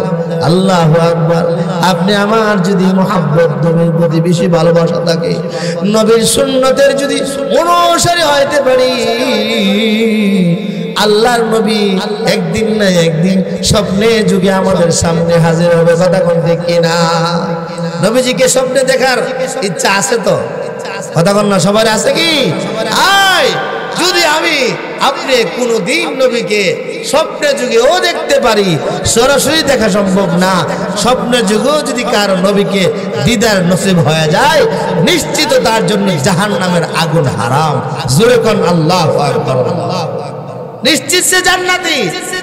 আল্লাহু আকবার আপনি আমার যদি মহব্বত নবীর প্রতি বেশি ভালোবাসা থাকে নবীর সুন্নতের যদি অনুসারী হইতে পারি আল্লাহর নবী একদিন না একদিন স্বপ্নে যুগে আমাদের সামনে হাজির হবে। কথা কোন ঠিক কিনা? নবীজিকে স্বপ্নে দেখার ইচ্ছা আছে তো? কথা কোন না সবার আছে কি? আয় যদি আপনি কোনদিন নবীকে স্বপ্নের যুগেও দেখতে পারি, সরাসরি দেখা সম্ভব না, স্বপ্নের যুগেও যদি কারো নবীকে দিদার নসিব হয়ে যায়, নিশ্চিত তার জন্য জাহান্নামের আগুন হারাম। জোরে কোন আল্লাহু আকবার। নিশ্চিত সে জান্নাতি।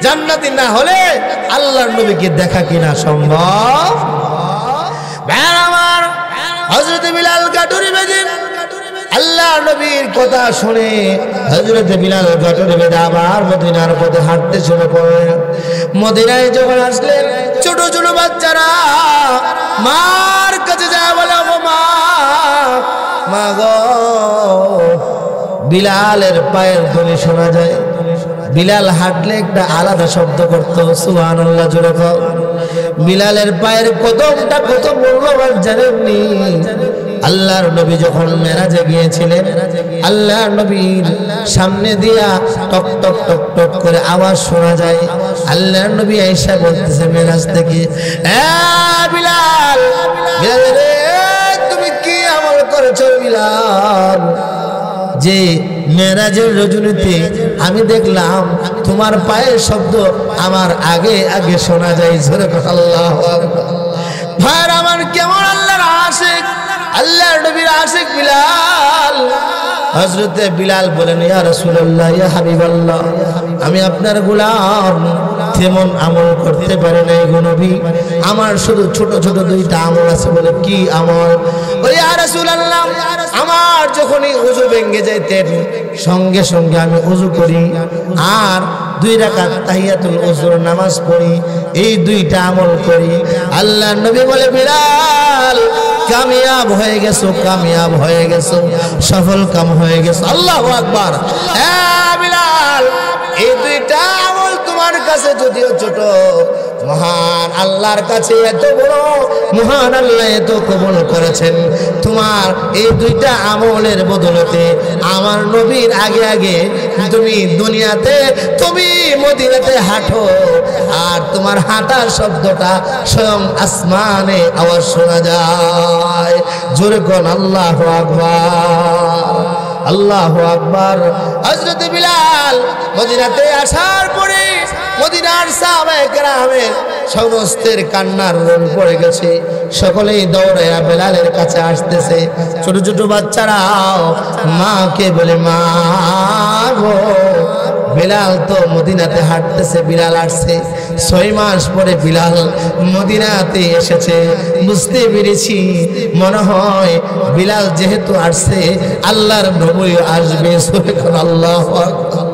জান্নাতি না হলে আল্লাহর নবীকে দেখা কিনা সম্ভব? আমার হযরত বিলাল গাটুরি বেঁধে আল্লাহর নবীর কথা শুনে হযরত বিলাল গাটুরি বেঁধে আবার মদিনার পথে হাঁটতে শুরু করলেন। মদিনায় যখন আসলেন, ছোট ছোট বাচ্চারা মার কাছে যায়, বলে ও মা, মা গো। বিলালের পায়ের ধ্বনি শোনা যায়। বিলাল হাঁটলে একটা আলাদা শব্দ করতো, সুবহানাল্লাহ জোরে কও। বিলালের পায়ের কদমটা কত মূল্যবান জানেননি? আল্লাহর নবী যখন মেরাজে গিয়েছিলেন, আল্লাহর নবীর সামনে দিয়া টক টক টক টক করে আওয়াজ শোনা যায়। আল্লাহর নবী আয়েশা বলতেছে মেরাজ থেকে, বিলাল, বিলাল রে, তুমি কি আমল করেছো বিলাল? যে মেরাজের রজনীতে আমি দেখলাম তোমার পায়ের শব্দ আমার আগে আগে শোনা যায়। জোরে কথা আল্লাহু আকবার। ভাইরা আমার, কেমন আল্লাহর আশিক, আল্লাহর নবীর আশিক বিলাল। হযরতে বিলাল বলেন, ইয়া রাসূলুল্লাহ, ইয়া হাবিবাল্লাহ, আমি আপনার গোলাম, তেমন আমল করতে পারি নাই গো নবী, আমার শুধু ছোট ছোট দুইটা আমল আছে। বলে কি আমল? বলে ইয়া রাসূলুল্লাহ, আমার যখনই ওযু ভেঙে যাইতেন সঙ্গে সঙ্গে আমি ওযু করি আর 2 রাকাত তাহিয়াতুল ওযুর নামাজ পড়ি, এই দুইটা আমল করি। আল্লাহর নবী বলে, বিলাল, কামিয়াব হয়ে গেছো, কামিয়াব হয়ে গেছো, সফল কাম হয়ে গেছো। আল্লাহু আকবার। হ্যাঁ বিলাল, এই দুইটা আমল তোমার কাছে যদিও ছোট, মহান আল্লাহর কাছে এত বড়, মহান আল্লাহ এত কবুল করেছেন। তোমার এই দুইটা আমলের বদলতে আমার নবীর আগে আগে তুমি দুনিয়াতে, তুমি মদিনাতে হাঁটো, আর তোমার হাঁটার শব্দটা স্বয়ং আসমানে আওয়াজ শোনা যায়। জোরে কোন আল্লাহু আকবার, আল্লাহু আকবার। হযরত বিলাল মদিনাতে আসার পরে মদিনার সাহাবায়ে কেরামের সমস্তের কান্নার রোল পড়ে গেছে। সকলেই দৌড়াইয়া বেলালের কাছে আসতেছে। ছোট ছোট বাচ্চারাও মাকে বলে, মা গো, বিলাল তো মদিনাতে হাঁটতেছে। বিলাল আসছে 6 মাস পরে বিলাল মদিনাতে এসেছে। বুঝতে পেরেছি মনে হয় বিলাল যেহেতু আসছে আল্লাহর নবী আসবে। সুবহানাল্লাহু আকবার।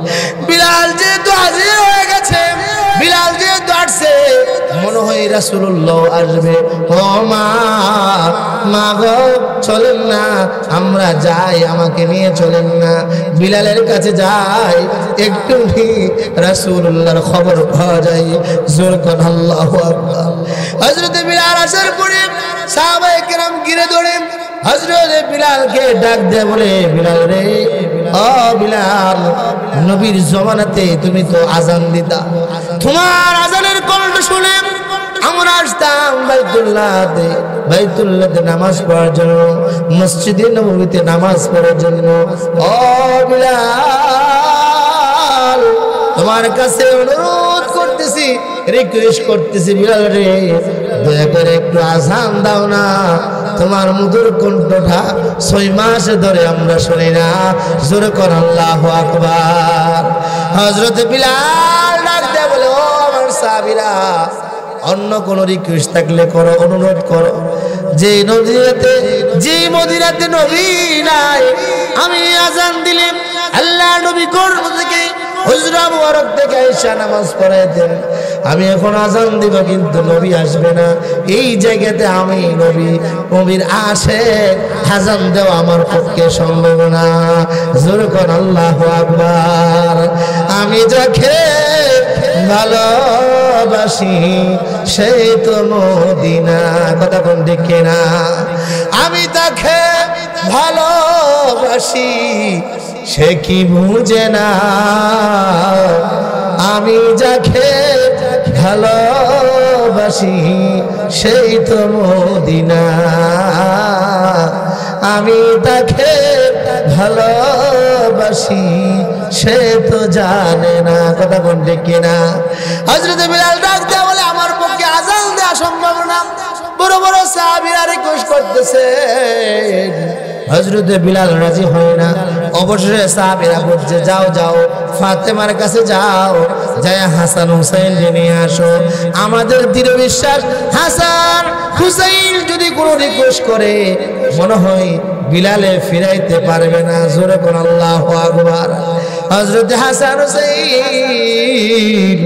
বিলাল যেহেতু হাজির হয়ে গেছে, বিলাল যেহেতু আসছে, মনে হয় রাসূলুল্লাহ আসবে। ও মা, মা গো, চলেন না, আমরা যাই, আমাকে নিয়ে চলেন না। বিলালের কাছে যাই, একটু রাসূলুল্লাহর খবর পাওয়া যায়। জোরে কোন আল্লাহু আকবার। হযরত বিলাল আসার পরে সাহাবায়ে কেরাম ঘিরে ধরে হযরত বিলালকে ডাক দেয়, বলে, বিলাল রে, ও বিলাল, নবীর জমানাতে তুমি তো আজান দিতা, তোমার আজানের কণ্ঠ শুনে আমরা আসতাম বাইতুল্লাহতে নামাজ পড়ার জন্য, মসজিদে নববীতে নামাজ পড়ার জন্য। ও বিলাল, তোমার কাছে অনুরোধ করতেছি, রিকোয়েস্ট করতেছি, বিলাল রে, দয়া করে একটু আজান দাও না। তোমার মধুর কণ্ঠটা 6 মাস ধরে আমরা শুনি না। জোরে কর আল্লাহু আকবার। হযরত বিলাল ডাক দেয়া বলে, ও আমার সাহাবীরা, অন্য কোন রিকোয়েস্ট থাকলে করো, অনুরোধ করো। যে মদিনাতে নবী নাই, আমি আজান দিলে আল্লাহ নবী গর্ভ থেকে হুজরা মুবারক থেকে আয়েশা নামাজ পড়াইতেন। আমি এখন আজান দিব কিন্তু নবী আসবে না। এই জায়গাতে আমি নবীর আশিক, আজান দেওয়া আমার পক্ষে সম্ভব না। জোরে কোন আল্লাহু আকবার। আমি যাকে ভালোবাসি সেই তো মদিনা। কথা কোন দেখে না? আমি তাকে ভালোবাসি সে কি বুঝে না? যাকে ভালোবাসি সেই তো মদিনা, আমি তাকে ভালোবাসি সে তো জানে না। কথা বলতে কিনা? হযরত বিলাল ডাক দেয়া বলে আমার পক্ষে আযান দেওয়া সম্ভব না। বড় বড় সাহাবীরা রিকোয়েস্ট করতেছে, হযরত বিলাল রাজি হয় না। অবশেষে সাহাবীরা বলছে যাও যাও ফাতেমার কাছে যাও, যায় হাসান হুসাইন নিয়ে আসো। আমাদের দৃঢ় বিশ্বাস হাসান হুসাইন যদি কোনো রিকোয়েস্ট করে মনে হয় বিলালে ফিরাইতে পারবে না। জোরে কোন আল্লাহু আকবার। হযরত হাসান হুসাইন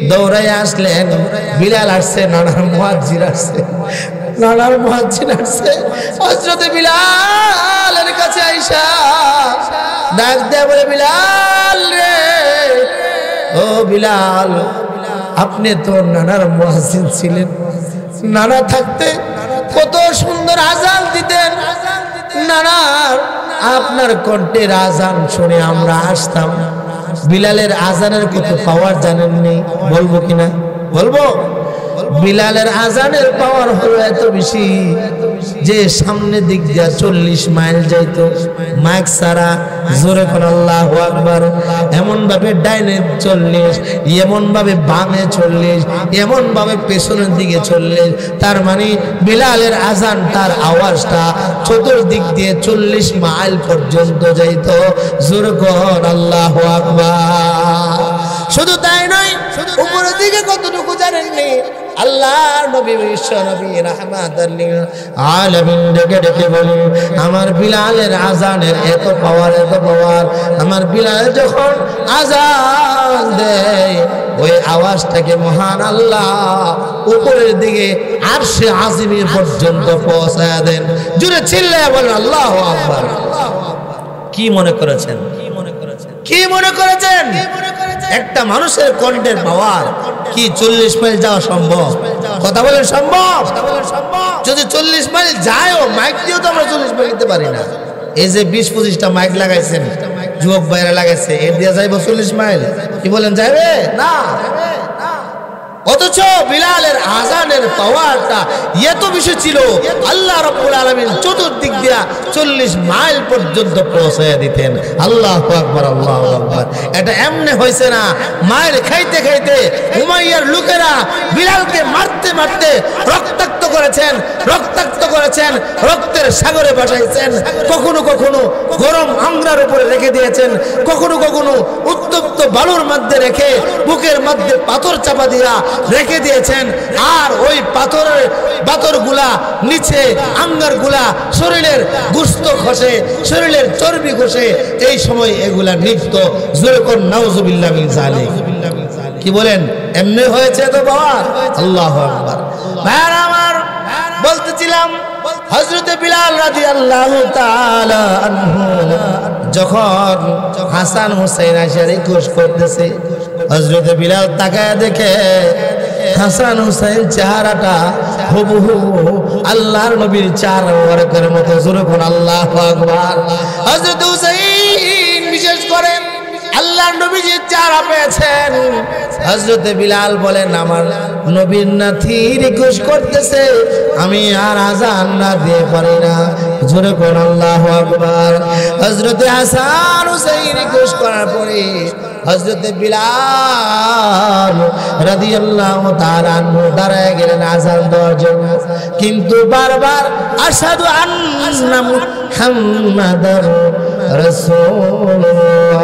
দৌড়াই আসলেন। বিলাল আসছে, নানার মুয়াজ্জিন আসছে, নানার মুয়াজ্জিন আসছে। হযরত বিলালের কাছে আইসা ডাক দেয়া বলে বিলাল রে, ও বিলাল আপনি তো নানার মুয়াজ্জিন ছিলেন, নানা থাকতে কত সুন্দর আযান দিতেন, নানার আপনার কণ্ঠের আযান শুনে আমরা আসতাম। বিলালের আযানের কত পাওয়ার জানেননি? বলবো কিনা? বলবো। বিলালের আযানের পাওয়ার হলো এত বেশি যে সামনে দিক দিয়া 40 মাইল যাইতো মাইক সারা। জোরে কোন আল্লাহু আকবার। এমন ভাবে ডাইনে 40, এমন ভাবে বামে 40, এমন ভাবে পেছনের দিকে 40। তার মানে বিলালের আযান তার আওয়াজটা চতুর্দিক দিয়ে 40 মাইল পর্যন্ত যাইতো। জোরে কোন আল্লাহু আকবার। শুধু তাই নয়, উপরের দিকে কতটুকু জানেননি? আল্লাহর নবী বিশ্ব নবী রাহমাতুল লিল আলামিন ডেকে ডেকে বলেন আমার বিলালের আযানের এত পাওয়ার, এত পাওয়ার। আমার বিলাল যখন আযান দেয় ওই আওয়াজটাকে মহান আল্লাহ উপরের দিকে আরশে আজিমের পর্যন্ত পৌঁছায় দেন। জোরে চিল্লায়া বলেন আল্লাহু আকবার। কি মনে করেছেন? কি মনে করেছেন? একটা মানুষের কণ্ঠের পাওয়ার কি 40 মাইল যাওয়া সম্ভব? কথা বলেন সম্ভব? যদি 40 মাইল যায়ও, মাইক দিয়েও তো আমরা 40 মাইল দিতে পারি না। এই যে 20-25টা মাইক লাগাইছেন, যুবক ভাইরা লাগাইছে, এর দিয়ে যাইবো 40 মাইল? কি বলেন যাবে না? অথচ বিলালের আযানের পাওয়ারটা এত বেশি ছিল, আল্লাহ রাব্বুল আলামিন চতুর্দিক দিয়া 40 মাইল পর্যন্ত পৌঁছায়া দিতেন। আল্লাহু আকবার, আল্লাহু আকবার। এটা এমনি হয়েছে না, মাইল খাইতে খাইতে উমাইয়ার লোকেরা বিলালকে মারতে মারতে রক্তাক্ত করেছেন, রক্তাক্ত করেছেন, রক্তের সাগরে ভাসাইছেন। কখনো কখনো গরম আংরার উপরে রেখে দিয়েছেন, কখনো কখনো উত্তপ্ত বালুর মধ্যে রেখে বুকের মধ্যে পাথর চাপা দিয়া রেখে দিয়েছেন। আর ওই পাথরগুলা নিচে আঙ্গারগুলা শরীরের গোশত খসে, শরীরের চর্বি খসে। এই সময় এগুলা নিপ্ত। জোরে কোন নাউজুবিল্লাহ মিন যালিক। কি বলেন? এমনি হয়েছে তো বাবা। আল্লাহু আকবার। ভাইরা আমার, বলতেছিলাম হযরত বিলাল রাদিয়াল্লাহু তাআলা আনহু যখন হাসান হুসাইন এসে রিকোয়েস্ট করতেছে, হযরত বিলাল তাকায় দেখে হাসান হুসাইন চেহারাটা হুবহু আল্লাহর নবীর চার ওয়ারকের মতো। জোরে কোন আল্লাহু আকবার। হযরত হুসাইন বিশেষ করে আল্লাহর নবী যে চেহারা পেয়েছেন, হযরত বিলাল বলেন আমার নবীর নাতি রিকোয়েস্ট করতেছে, আমি আর আযান না দিয়ে পারি না। জোরে কোন আল্লাহু আকবার। হযরত হাসান হুসাইন রিকোয়েস্ট করার পরে হযরত বিলাল রাদিয়াল্লাহু তাআলা আনহু দাঁড়ায় গেলেন আযান দেওয়ার জন্য। কিন্তু বারবার আশহাদু আন্না মুহাম্মাদার রাসূলুল্লাহ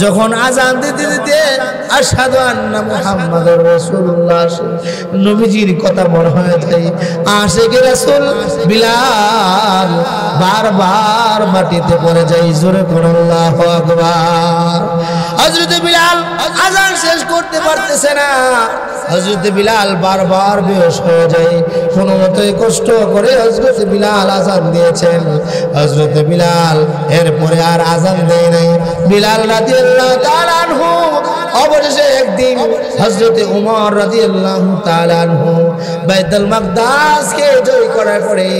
যখন আযান দিতে দিতে আশহাদু আন্না মুহাম্মাদুর রাসূলুল্লাহ নবীজির কথা মনে হয়ে যায়। আশিকে রাসূল বিলাল বারবার মাটিতে পড়ে যায়। জোরে কোন আল্লাহু আকবার। হযরত বিলাল আযান শেষ করতে পারতেছে না। হযরত বিলাল বারবার বেহুশ হয়ে যায়। কোনো মতেই কষ্ট করে হযরত বিলাল আযান দিয়েছেন। হযরত বিলাল এরপরে আর আযান দেয় নাই। বিলাল রাদিয়াল্লাহু তাআলা আনহু অবশেষে একদিন হযরতে ওমর রাদিয়াল্লাহু তাআলা আনহু বাইতুল মাকদাসকে জয় করার পরে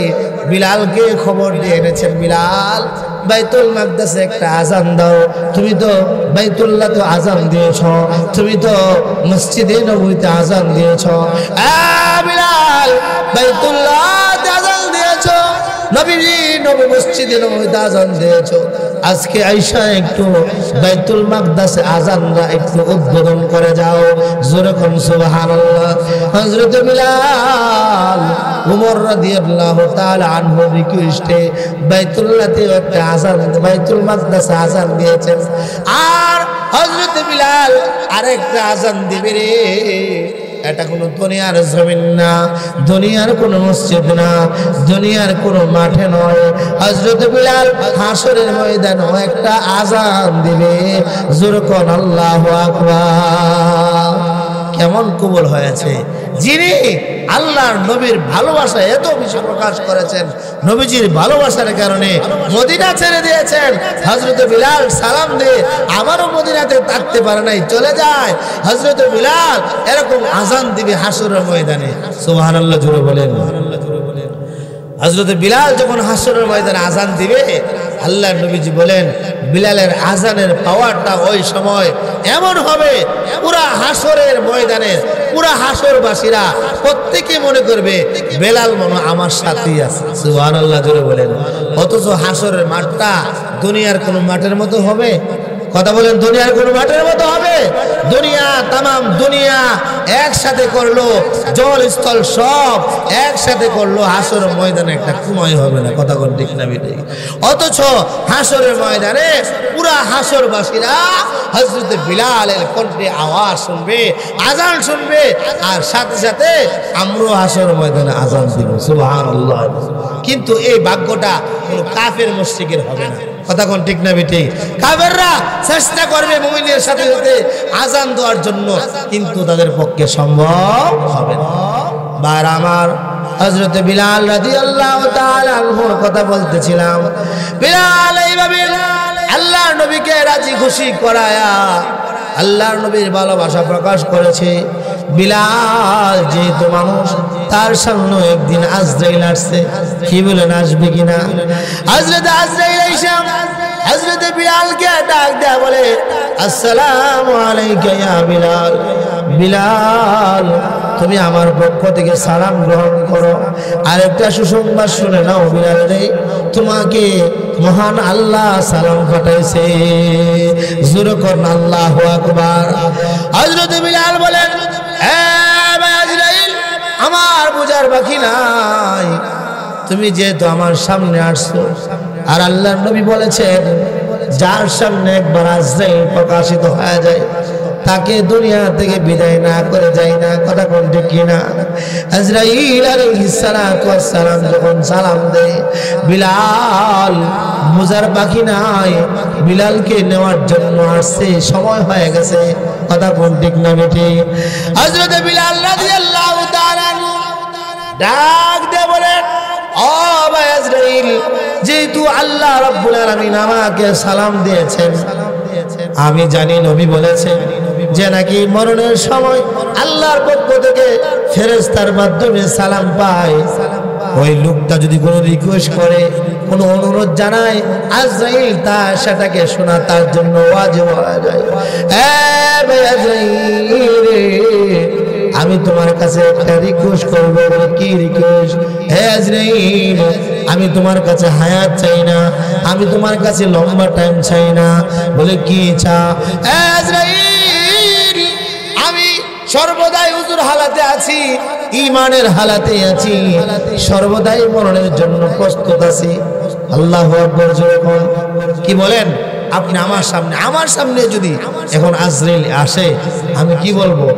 বিলালকে খবর দিয়ে এনেছেন, বিলাল বাইতুল মাকদাসে একটা আজান দাও। তুমি তো বাইতুল্লাহ তো আজান দিয়েছ, তুমি তো মসজিদে নববীতে আজান দিয়েছ। বিলাল বাইতুল্লাহতে আজান দিয়েছ, নবীজি নবী মসজিদে নববীতে আজান দিয়েছ। আজকে আয়েশা একটু বাইতুল মাকদাসে আজানরা একটু উদ্বোধন করে যাও। জোরে কোন সুবহানাল্লাহ। হযরত বিলাল ওমর রাদিয়াল্লাহু তাআলা আনহু রিকোয়েস্টে বাইতুল্লাহতে একটা আজান, বাইতুল মাকদাসে আজান দিয়েছেন। আর হযরত বিলাল আরেকটা আজান দিবে রে। এটা কোনো দুনিয়ার জমিন না, দুনিয়ার কোনো মসজিদ না, দুনিয়ার কোনো মাঠে নয়। হযরত বিলাল হাসরের ময়দানে একটা আজান দিবে। জোরে কোন আল্লাহু আকবার। কেমন কবুল হয়েছে! যিনি আল্লাহর নবীর ভালোবাসা এত বেশি প্রকাশ করেছেন, নবীজির ভালোবাসার কারণে মদিনা ছেড়ে দিয়েছেন। হযরত বিলাল সালাম দিয়ে আবারও মদিনাতে থাকতে পারে নাই, চলে যায়। হযরত বিলাল এরকম আজান দিবে হাসরের ময়দানে। সুবহানাল্লাহ জোরে বলেন। হযরত বিলাল যখন হাসরের ময়দানে আজান দিবে, আল্লাহর নবীজি বলেন বিলালের আজানের পাওয়ারটা ওই সময় এমন হবে, পুরা হাসরের ময়দানে পুরা হাসরবাসীরা প্রত্যেকে মনে করবে বেলাল মনে আমার সাথেই আছে। সুবহানাল্লাহ জোরে বলেন। অথচ হাসরের মাঠটা দুনিয়ার কোনো মাঠের মতো হবে? কথা বলেন, দুনিয়ার কোন মাঠের মতো হবে? দুনিয়া, তামাম দুনিয়া একসাথে করলো, জল স্থল সব একসাথে করলো, হাসর ময়দানে একটা কুমাই হবে না। কথা বলেন ঠিক না বেটে? অথচ হাসরের ময়দানে পুরা হাসরবাসীরা হযরত বিলালের কণ্ঠে আওয়াজ শুনবে, আজান শুনবে, আর সাথে সাথে আমরাও হাসর ময়দানে আজান দিব। সুবহানাল্লাহ। কিন্তু এই ভাগ্যটা কোন কাফের মুশরিকের হবে না। কথা কোন ঠিক না বেটে? কাফেররা চেষ্টা করবে মুমিনের সাথে সাথে আজান দেওয়ার জন্য, কিন্তু তাদের পক্ষে সম্ভব হবে না। বার আমার হযরত বিলাল রাদিয়াল্লাহু তাআলা আনহুর কথা বলতেছিলাম। বিলাল এইভাবে আল্লাহর নবীকে রাজি খুশি করায়া আল্লাহর নবীর ভালোবাসা প্রকাশ করেছে। বিলাল যেহেতু মানুষ, তার সামনে একদিন আজরাইল আসছে। কি বলেন, আসবে কিনা? হযরত আজরাইল আইসা হযরত বিলালকে ডাক দেয়া বলে, আসসালামু আলাইকা ইয়া বিলাল। বিলাল, তুমি আমার পক্ষ থেকে সালাম গ্রহণ করো। আরেকটা সুসংবাদ শুনে নাও বিলাল রে, তোমাকে মহান আল্লাহ সালাম পাঠাইছে। জোরে করুন আল্লাহু আকবার। হযরত বিলাল বলেন, আজরাইল, আমার বুঝার বাকি নাই, তুমি যেহেতু আমার সামনে আসছো, আর আল্লাহর নবী বলেছেন যার সামনে একবার আজরাইল প্রকাশিত হয়ে যায় তাকে দুনিয়া থেকে বিদায় না করে যায় না। কথা কোন ঠিক কিনা? আজরাইল আলাইহিস সালাতু ওয়াস সালাম যখন সালাম দেয়, বিলাল বুঝার বাকি নাই, বিলালকে নেওয়ার জন্য আসছে, সময় হয়ে গেছে। কথা কোন ঠিক না বেটি? হযরত বিলাল রাদিয়াল্লাহু তাআলা ডাক দিয়ে বলেন, ও ভাই আজরাইল, যেহেতু আল্লাহ রাব্বুল আলামিন আমাকে সালাম দিয়েছেন, আমি জানি নবী বলেছেন যে নাকি মরণের সময় আল্লাহর পক্ষ থেকে ফেরেশতার মাধ্যমে সালাম পায়। ওই লোকটা যদি কোনো রিকোয়েস্ট করে, কোনো অনুরোধ জানায়, আজরাইল তা সেটাকে শোনা তার জন্য ওয়াজিব হয়ে যায়। ভাই আজরাইল, আমি তোমার কাছে একটা রিকোয়েস্ট করবো। বলে কি রিকোয়েস্ট? হে আজরাইল, আমি তোমার কাছে হায়াত চাই না, আমি তোমার কাছে লম্বা টাইম চাই না। বলে কি চা? হে আজরাইল, আমি সর্বদাই হুজুর হালাতে আছি, ঈমানের হালাতে আছি, সর্বদাই মরণের জন্য প্রস্তুত আছি। আল্লাহু আকবার। যখন কি বলেন আপনি আমার সামনে যদি এখন আজরাইল আসে, আমি কি বলবো?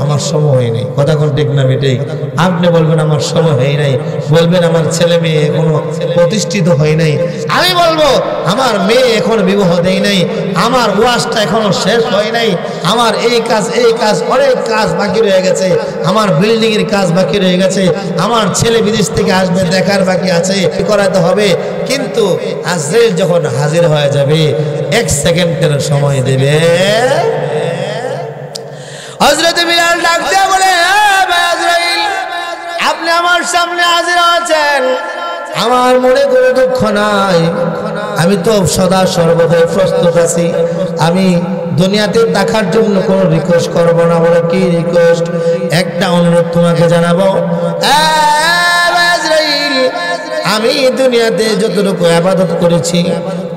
আমার সময় হয় নাই। কথা কোন ঠিক না বেটে? আপনি বলবেন আমার সময় হয় নাই, বলবেন আমার ছেলে মেয়ে এখনো প্রতিষ্ঠিত হয় নাই, আমি বলবো আমার মেয়ে এখনো বিবাহ দেয় নাই, আমার ওয়াজটা এখনো শেষ হয় নাই, আমার এই কাজ অনেক কাজ বাকি রয়ে গেছে, আমার বিল্ডিং এর কাজ বাকি রয়ে গেছে, আমার ছেলে বিদেশ থেকে আসবে, দেখার বাকি আছে, করাতে হবে। কিন্তু আজরাইল যখন হাজির হয়ে যাবে, 1 সেকেন্ডের সময় দেবে, হযরত বিলাল ডাক দিয়ে বলে, ভাই আজরাইল, আপনি আমার সামনে হাজির আছেন, আমার মনে কোনো দুঃখ নাই, আমি তো সদা সর্বদাই প্রস্তুত আছি, আমি দুনিয়াতে দেখার জন্য কোনো রিকোয়েস্ট করব না। বলে কি রিকোয়েস্ট? একটা অনুরোধ তোমাকে জানাবো, আমি দুনিয়াতে যতটুকু ইবাদত করেছি,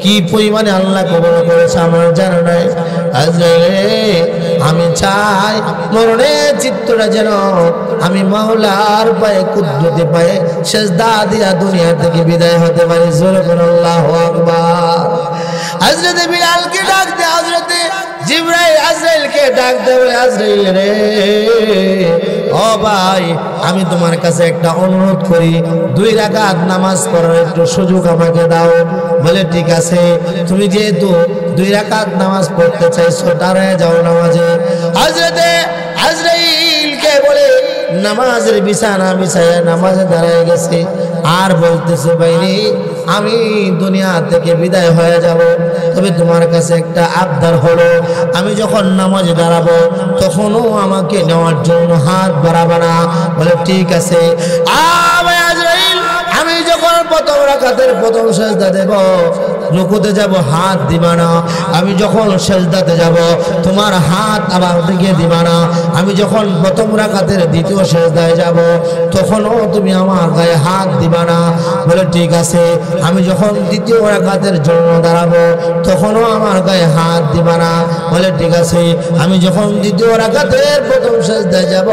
কি পরিমাণে আল্লাহ কবুল করেছে আমার জানা নাই। আজরাইল, আমি চাই মরণের চিত্তটা যেন আমি মাওলার পায়ে কুদরতে পায়ে সেজদা দিয়া দুনিয়া থেকে বিদায় হতে পারি। জোরে বলো আল্লাহু আকবার। হযরত বিলালকে ডাক দে, হযরত জিবরাইল আজরাইলকে ডাক দে, বলে আজরাইল রে, ও ভাই, আমি তোমার কাছে একটা অনুরোধ করি, 2 রাকাত নামাজ পড়ার একটু সুযোগ আমাকে দাও। বলে ঠিক আছে, তুমি যেহেতু 2 রাকাত নামাজ পড়তে চাইছো, দাঁড়ায় যাও নামাজে। হযরত আজরাইলকে বলে নামাজের বিছানা বিছায়া নামাজে দাঁড়ায় গেছে, আর বলতেছে, ভাইরে, আমি দুনিয়া থেকে বিদায় হয়ে যাব, তবে তোমার কাছে একটা আবদার হলো, আমি যখন নামাজে দাঁড়াবো তখনও আমাকে নেওয়ার জন্য হাত বাড়াবা না। বলে ঠিক আছে। আজরাইল, আমি যখন প্রথম রাকাতের প্রথম সেজদা দেব, রুকুতে যাব, হাত দিবা না। আমি যখন সেজদাতে যাব, তোমার হাত আমার দিকে দিবা না। আমি যখন প্রথম রাকাতের দ্বিতীয় সেজদায় যাব, তখনও তুমি আমার গায়ে হাত দিবা না। বলে ঠিক আছে। আমি যখন দ্বিতীয় রাকাতের জন্য দাঁড়াবো, তখনও আমার গায়ে হাত দিবা না। বলে ঠিক আছে। আমি যখন দ্বিতীয় রাকাতের প্রথম সেজদায় যাব,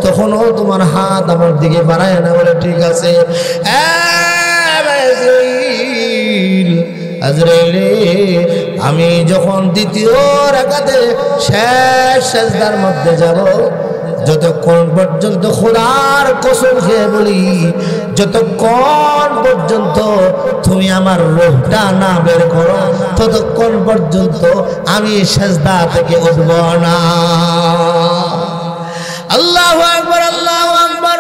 তখনও তোমার হাত আমার দিকে বাড়ায় না। বলে ঠিক আছে। আজরাইল, আমি যখন দ্বিতীয় রাকাতে শেষ সেজদার মধ্যে যাব, যতক্ষণ পর্যন্ত খোদার কসম খেয়ে বলি, যতক্ষণ পর্যন্ত তুমি আমার রূহটা না বের করো, ততক্ষণ পর্যন্ত আমি সেজদা থেকে উঠব না। আল্লাহু আকবার, আল্লাহু আকবার।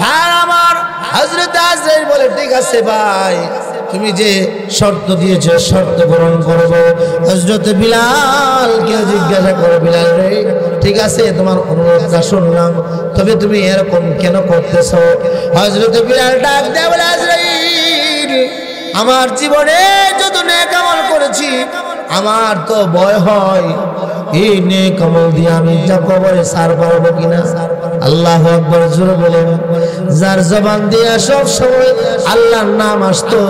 ভাই আমার, হযরত আজরাইল বলে ঠিক আছে ভাই, তুমি যে শর্ত দিয়েছো শর্ত পূরণ করব। হযরত বিলালকে জিজ্ঞাসা করে, বিলাল রে, ঠিক আছে, তোমার অনুরোধটা শুনলাম, তবে তুমি এরকম কেন করতেছো? হযরত বিলাল ডাক দেয়, বলে আজরাইল, আমার জীবনে যত নেক আমল করেছি, আমার তো ভয় হয় এই নেক আমল দিয়ে আমি যা কবরে সার পারবো কিনা। আল্লাহু আকবার জোরে বলেন। যার জবান দিয়ে সব সময় আল্লাহর নাম আসতো,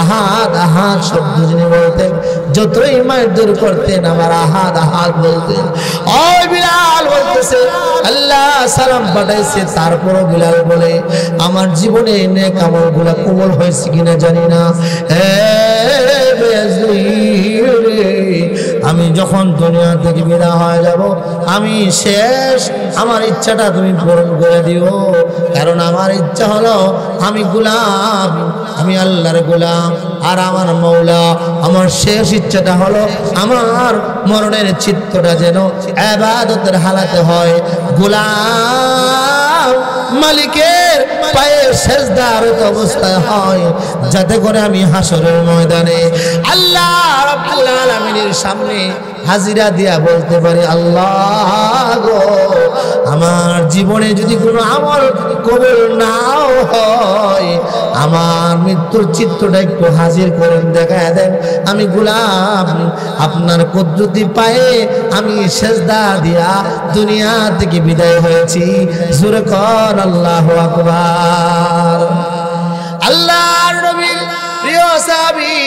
আহাদ আহাদ শব্দ যিনি বলতেন, যতই মায়ের দূর করতেন আবার আহাদ আহাদ বলতেন। ওই বিলাল বলতেছে, আল্লাহ সালাম পাঠাইছে, তারপরও বিলাল বলে, আমার জীবনে নেক আমলগুলো কবুল হয়েছে কিনা জানি না। আমি যখন দুনিয়া থেকে বিদায় হয়ে যাব, আমি শেষ, আমার ইচ্ছাটা তুমি পূরণ করে দিও, কারণ আমার ইচ্ছা হলো আমি গোলাম, আমি আল্লাহর গোলাম, আর আমার মৌলা, আমার শেষ ইচ্ছাটা হলো আমার মরণের চিত্তটা যেন ইবাদতের হালাতে হয়, গোলাম মালিকের পায়ে সেজদারত অবস্থায় হয়, যাতে করে আমি হাসরের ময়দানে আল্লাহ রাব্বুল আলামিনের সামনে হাজিরা দিয়া বলতে পারি, আল্লাহ গো, আমার জীবনে যদি কোনো আমল কবুল নাও হয়, আমার মৃত্যুর চিত্রটা একটু হাজির করেন, দেখায় দেন, আমি গোলাম, আপনার কুদরতি পায়ে আমি সেজদা দিয়া দুনিয়া থেকে বিদায় হয়েছি। জোরে কর আল্লাহু আকবার। আল্লাহর নবী প্রিয় সাহাবী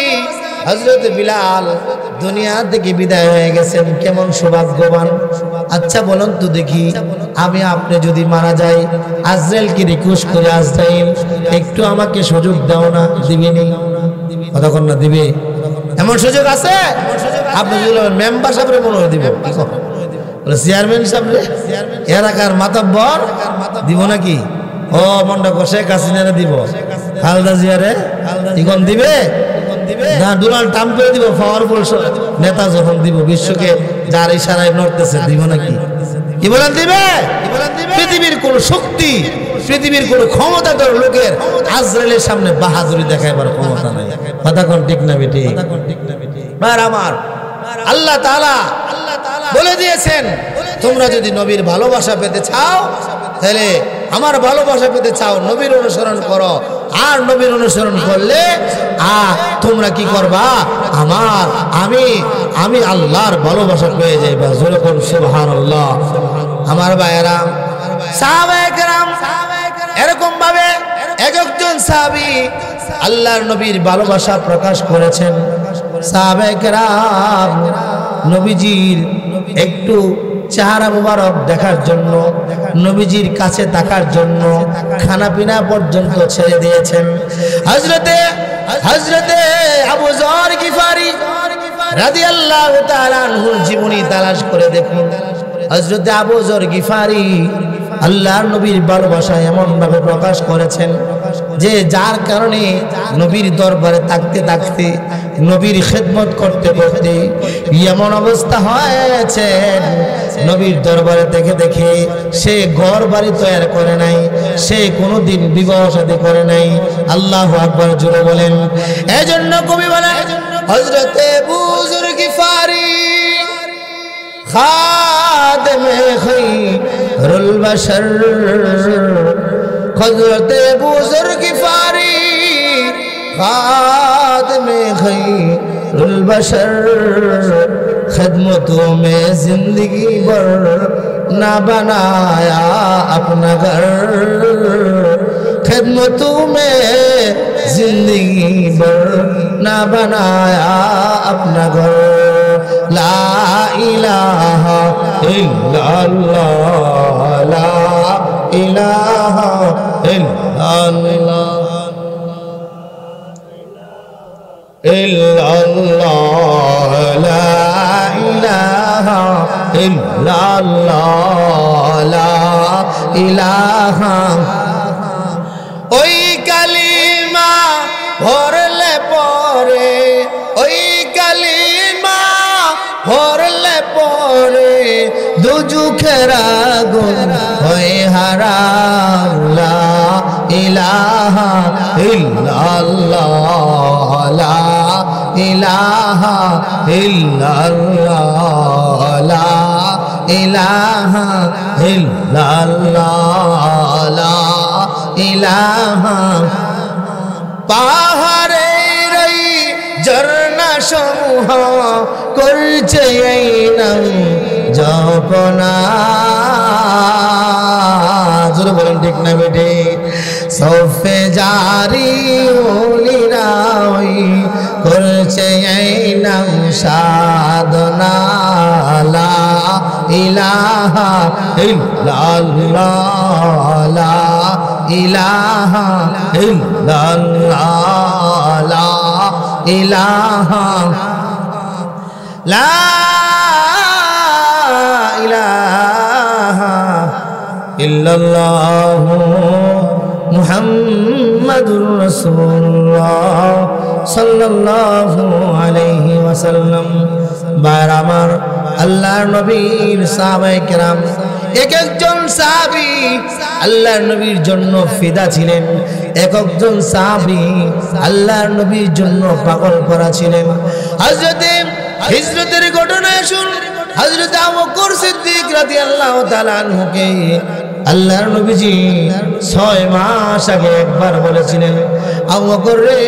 হযরত বিলাল দুনিয়া থেকে বিদায় হয়ে গেছেন, কেমন সৌভাগ্যবান। আচ্ছা বলুন তো দেখি, আমি আপনি যদি মারা যাই, আজরাইলকে রিকোয়েস্ট করে, আজরাইল একটু আমাকে সুযোগ দাও না, দিবেনি? কতক্ষণ না দিবে? এমন সুযোগ আছে? আপনি যদি মেম্বার সাহেবের মনে হয় দিব, চেয়ারম্যান সাহেব, এলাকার মাতব্বর দিব নাকি? ও মন্ডা শেখ হাসিনারে দিব, খালেদা জিয়ারে এখন দিবে না, ডোনাল্ড ট্রাম্পে দিব, পাওয়ারফুল নেতা যখন দিব, বিশ্বকে যার ইশারায় নড়তেছে, দিব নাকি? কি বলেন দিবে? পৃথিবীর কোন শক্তি, পৃথিবীর কোন ক্ষমতাধর লোকের আজরাইলের সামনে বাহাদুরি দেখাইবার ক্ষমতা নাই। কথা কোন ঠিক না বেটি? আমার আল্লাহ তাআলা বলে দিয়েছেন, তোমরা যদি নবীর ভালোবাসা পেতে চাও তাহলে আমার ভালোবাসা পেতে চাও নবীর অনুসরণ করো, আর নবীর অনুসরণ করলে তোমরা কি করবা, আমি আল্লাহর ভালোবাসা পেয়ে যাইবা। যেরকম সুবহানাল্লাহ। আমার ভাইয়েরা, সাহাবায়ে কেরাম এরকম ভাবে এক একজন সাহাবী আল্লাহর নবীর ভালোবাসা প্রকাশ করেছেন। সাহাবায়ে কেরাম নবীজির একটু চেহারা মুবারক দেখার জন্য, নবীজির কাছে থাকার জন্য খানা পিনা পর্যন্ত ছেড়ে দিয়েছেন। হযরতে আবু যর গিফারি রাদিয়াল্লাহু তাআলা আনহুর জীবনী তালাশ করে দেখুন। হযরতে আবু যর গিফারি আল্লাহর নবীর ভালোবাসা এমন ভাবে প্রকাশ করেছেন যে যার কারণে নবীর দরবারে থাকতে থাকতে, নবীর খেদমত করতে করতে এমন অবস্থা হয়েছে, নবীর দরবারে দেখে দেখে সে ঘর বাড়ি তৈরি করে নাই, সে কোনোদিন বিবাহ শাদী করে নাই। আল্লাহু আকবার জোরে বলেন। এজন্য কবি বলে হযরতে আবু যর গিফারি খাদেমে খায়রুল বাশর, হযরতে আবু যর গিফারি খাদেমে খায়রুল বাশর, खिदमतों में जिंदगी भर ना बनाया अपना घर, खिदमतों में जिंदगी भर ना बनाया अपना घर, ला इलाहा इल्लल्लाह, ला इलाहा इल्लल्लाह, इल्लल्लाह, ला इलाहा इल्लल्लाह, ला इलाहा। ওই কালিমা পড়লে পরে, ওই কালিমা পড়লে পরে দুজুখের আগুন হয়ে হারাম, লা ইলাহা ইল্লাল্লাহ, লা ইলাহা ইল্লাল্লাহ, লা ইলাহা ইল্লাল্লাহ, লা ইলাহা। পাহাড়ের এই ঝর্ণা সমূহ করছে এই নাম জপনা, জোরে বলেন ঠিক না বেটে। সফে জারি ওলিরা ওই করছে এই নাম সাধনা, লা ইলাহা ইল্লাল্লাহ, লা ইলাহা ইল্লাল্লাহ, লা ইলাহা, লা ইলাহা ইল্লাল্লাহ মুহাম্মাদুর রাসূলুল্লাহ সাল্লাল্লাহু আলাইহি ওয়াসাল্লাম। ভাইরা আমার, আল্লাহর নবীর সাহাবায়ে কেরাম এক একজন সাহাবী আল্লাহর নবীর জন্য ফিদা ছিলেন, এক একজন সাহাবী আল্লাহর নবীর জন্য পাগল করা ছিলেন। হযরতে হিজরতের ঘটনায় শুন, হযরতে আবু বকর সিদ্দিক রাদিয়াল্লাহু তাআলা আনহুকে আল্লাহর নবীজি 6 মাস আগে একবার বলেছিলেন, আবু বকর রে,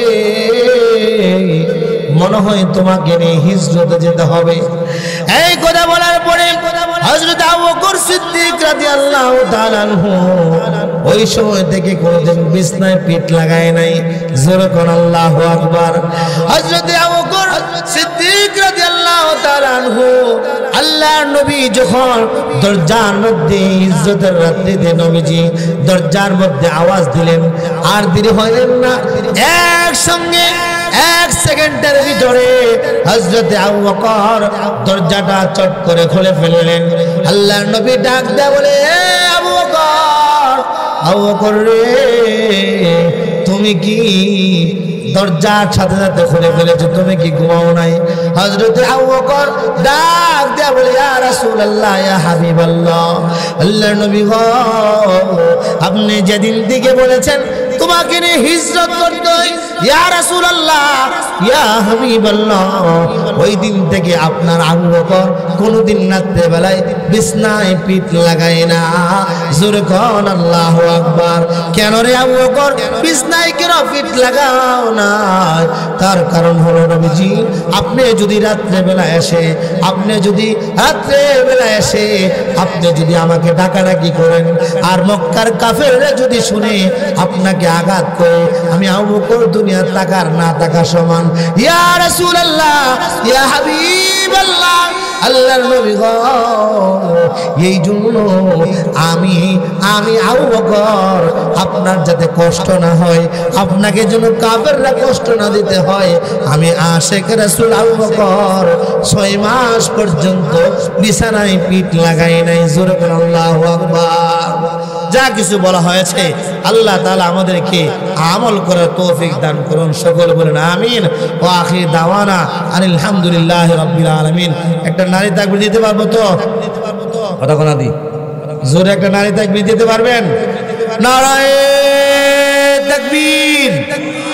মনে হয় তোমাকে নিয়ে হিজরতে যেতে হবে। এই কথা বলার পরে হযরত আবু বকর সিদ্দিক রাদিয়াল্লাহু তাআলা আনহু ওই সময় থেকে কোনদিন বিছনায় পিঠ লাগায় নাই। জোরে কোন আল্লাহু আকবার। হযরত আবু বকর সিদ্দিক রাদিয়াল্লাহু তাআলা আনহু আল্লাহর নবী যখন দরজার মধ্যে হিজরতের রাত্রিতে নবীজি দরজার মধ্যে আওয়াজ দিলেন, আর দেরি হইলেন না, একসঙ্গে 1 সেকেন্ডের ভিতরে হযরত আবু বকর দরজাটা চট করে খুলে ফেললেন। আল্লাহর নবী ডাক দেয়া বলে, আবু বকর রে, তুমি কি দরজার সাথে সাথে খুলে ফেলেছো, তুমি কি ঘুমাও নাই? হযরত আবু বকর ডাক দেয়া বলে, ইয়া রাসূলুল্লাহ, ইয়া হাবিবাল্লাহ, আল্লাহর নবী গো, আপনি যেদিন থেকে বলেছেন তোমাকে নিয়ে হিজরত করতে হয়, ইয়া রাসূলুল্লাহ, ইয়া হাবিবাল্লাহ, ওই দিন থেকে আপনার আবু বকর কোনোদিন রাত্রে বেলায় বিছনায় পিঠ লাগায় না। জোরে কোন আল্লাহু আকবার। কেন রে আবু বকর বিছনায় কেন পিঠ লাগাও না? তার কারণ হলো নবীজি, আপনি যদি রাত্রে বেলা এসে আপনি যদি আমাকে ডাকাডাকি করেন আর মক্কার কাফেররা যদি শুনে আপনাকে আঘাত করে, আমি আবু বকর দুনিয়ার টাকার না টাকা সমান। ইয়া রাসূলুল্লাহ, ইয়া হাবিবাল্লাহ, আল্লাহর নবী গো, এই জন্য আমি আবু বকর আপনার যাতে কষ্ট না হয়, আপনাকে যেন কাফেররা কষ্ট না দিতে হয়, আমি আশিক রাসূল আবু বকর 6 মাস পর্যন্ত বিছানায় পিঠ লাগাই নাই। জোরে বলেন আল্লাহু আকবার। যা কিছু বলা হয়েছে আল্লাহ তাআলা আমাদেরকে আমল করার তৌফিক দান করুন। সকল বলেন আমিন। ওয়া আখির দাওয়ানা আনিল হামদুলিল্লাহি রাব্বিল আলামিন। একটা নারী তাকবীর দিতে পারবো তো? কথা কোনা দি জোরে একটা নারী তাকবীর দিতে পারবেন? নারায়ে তাকবীর।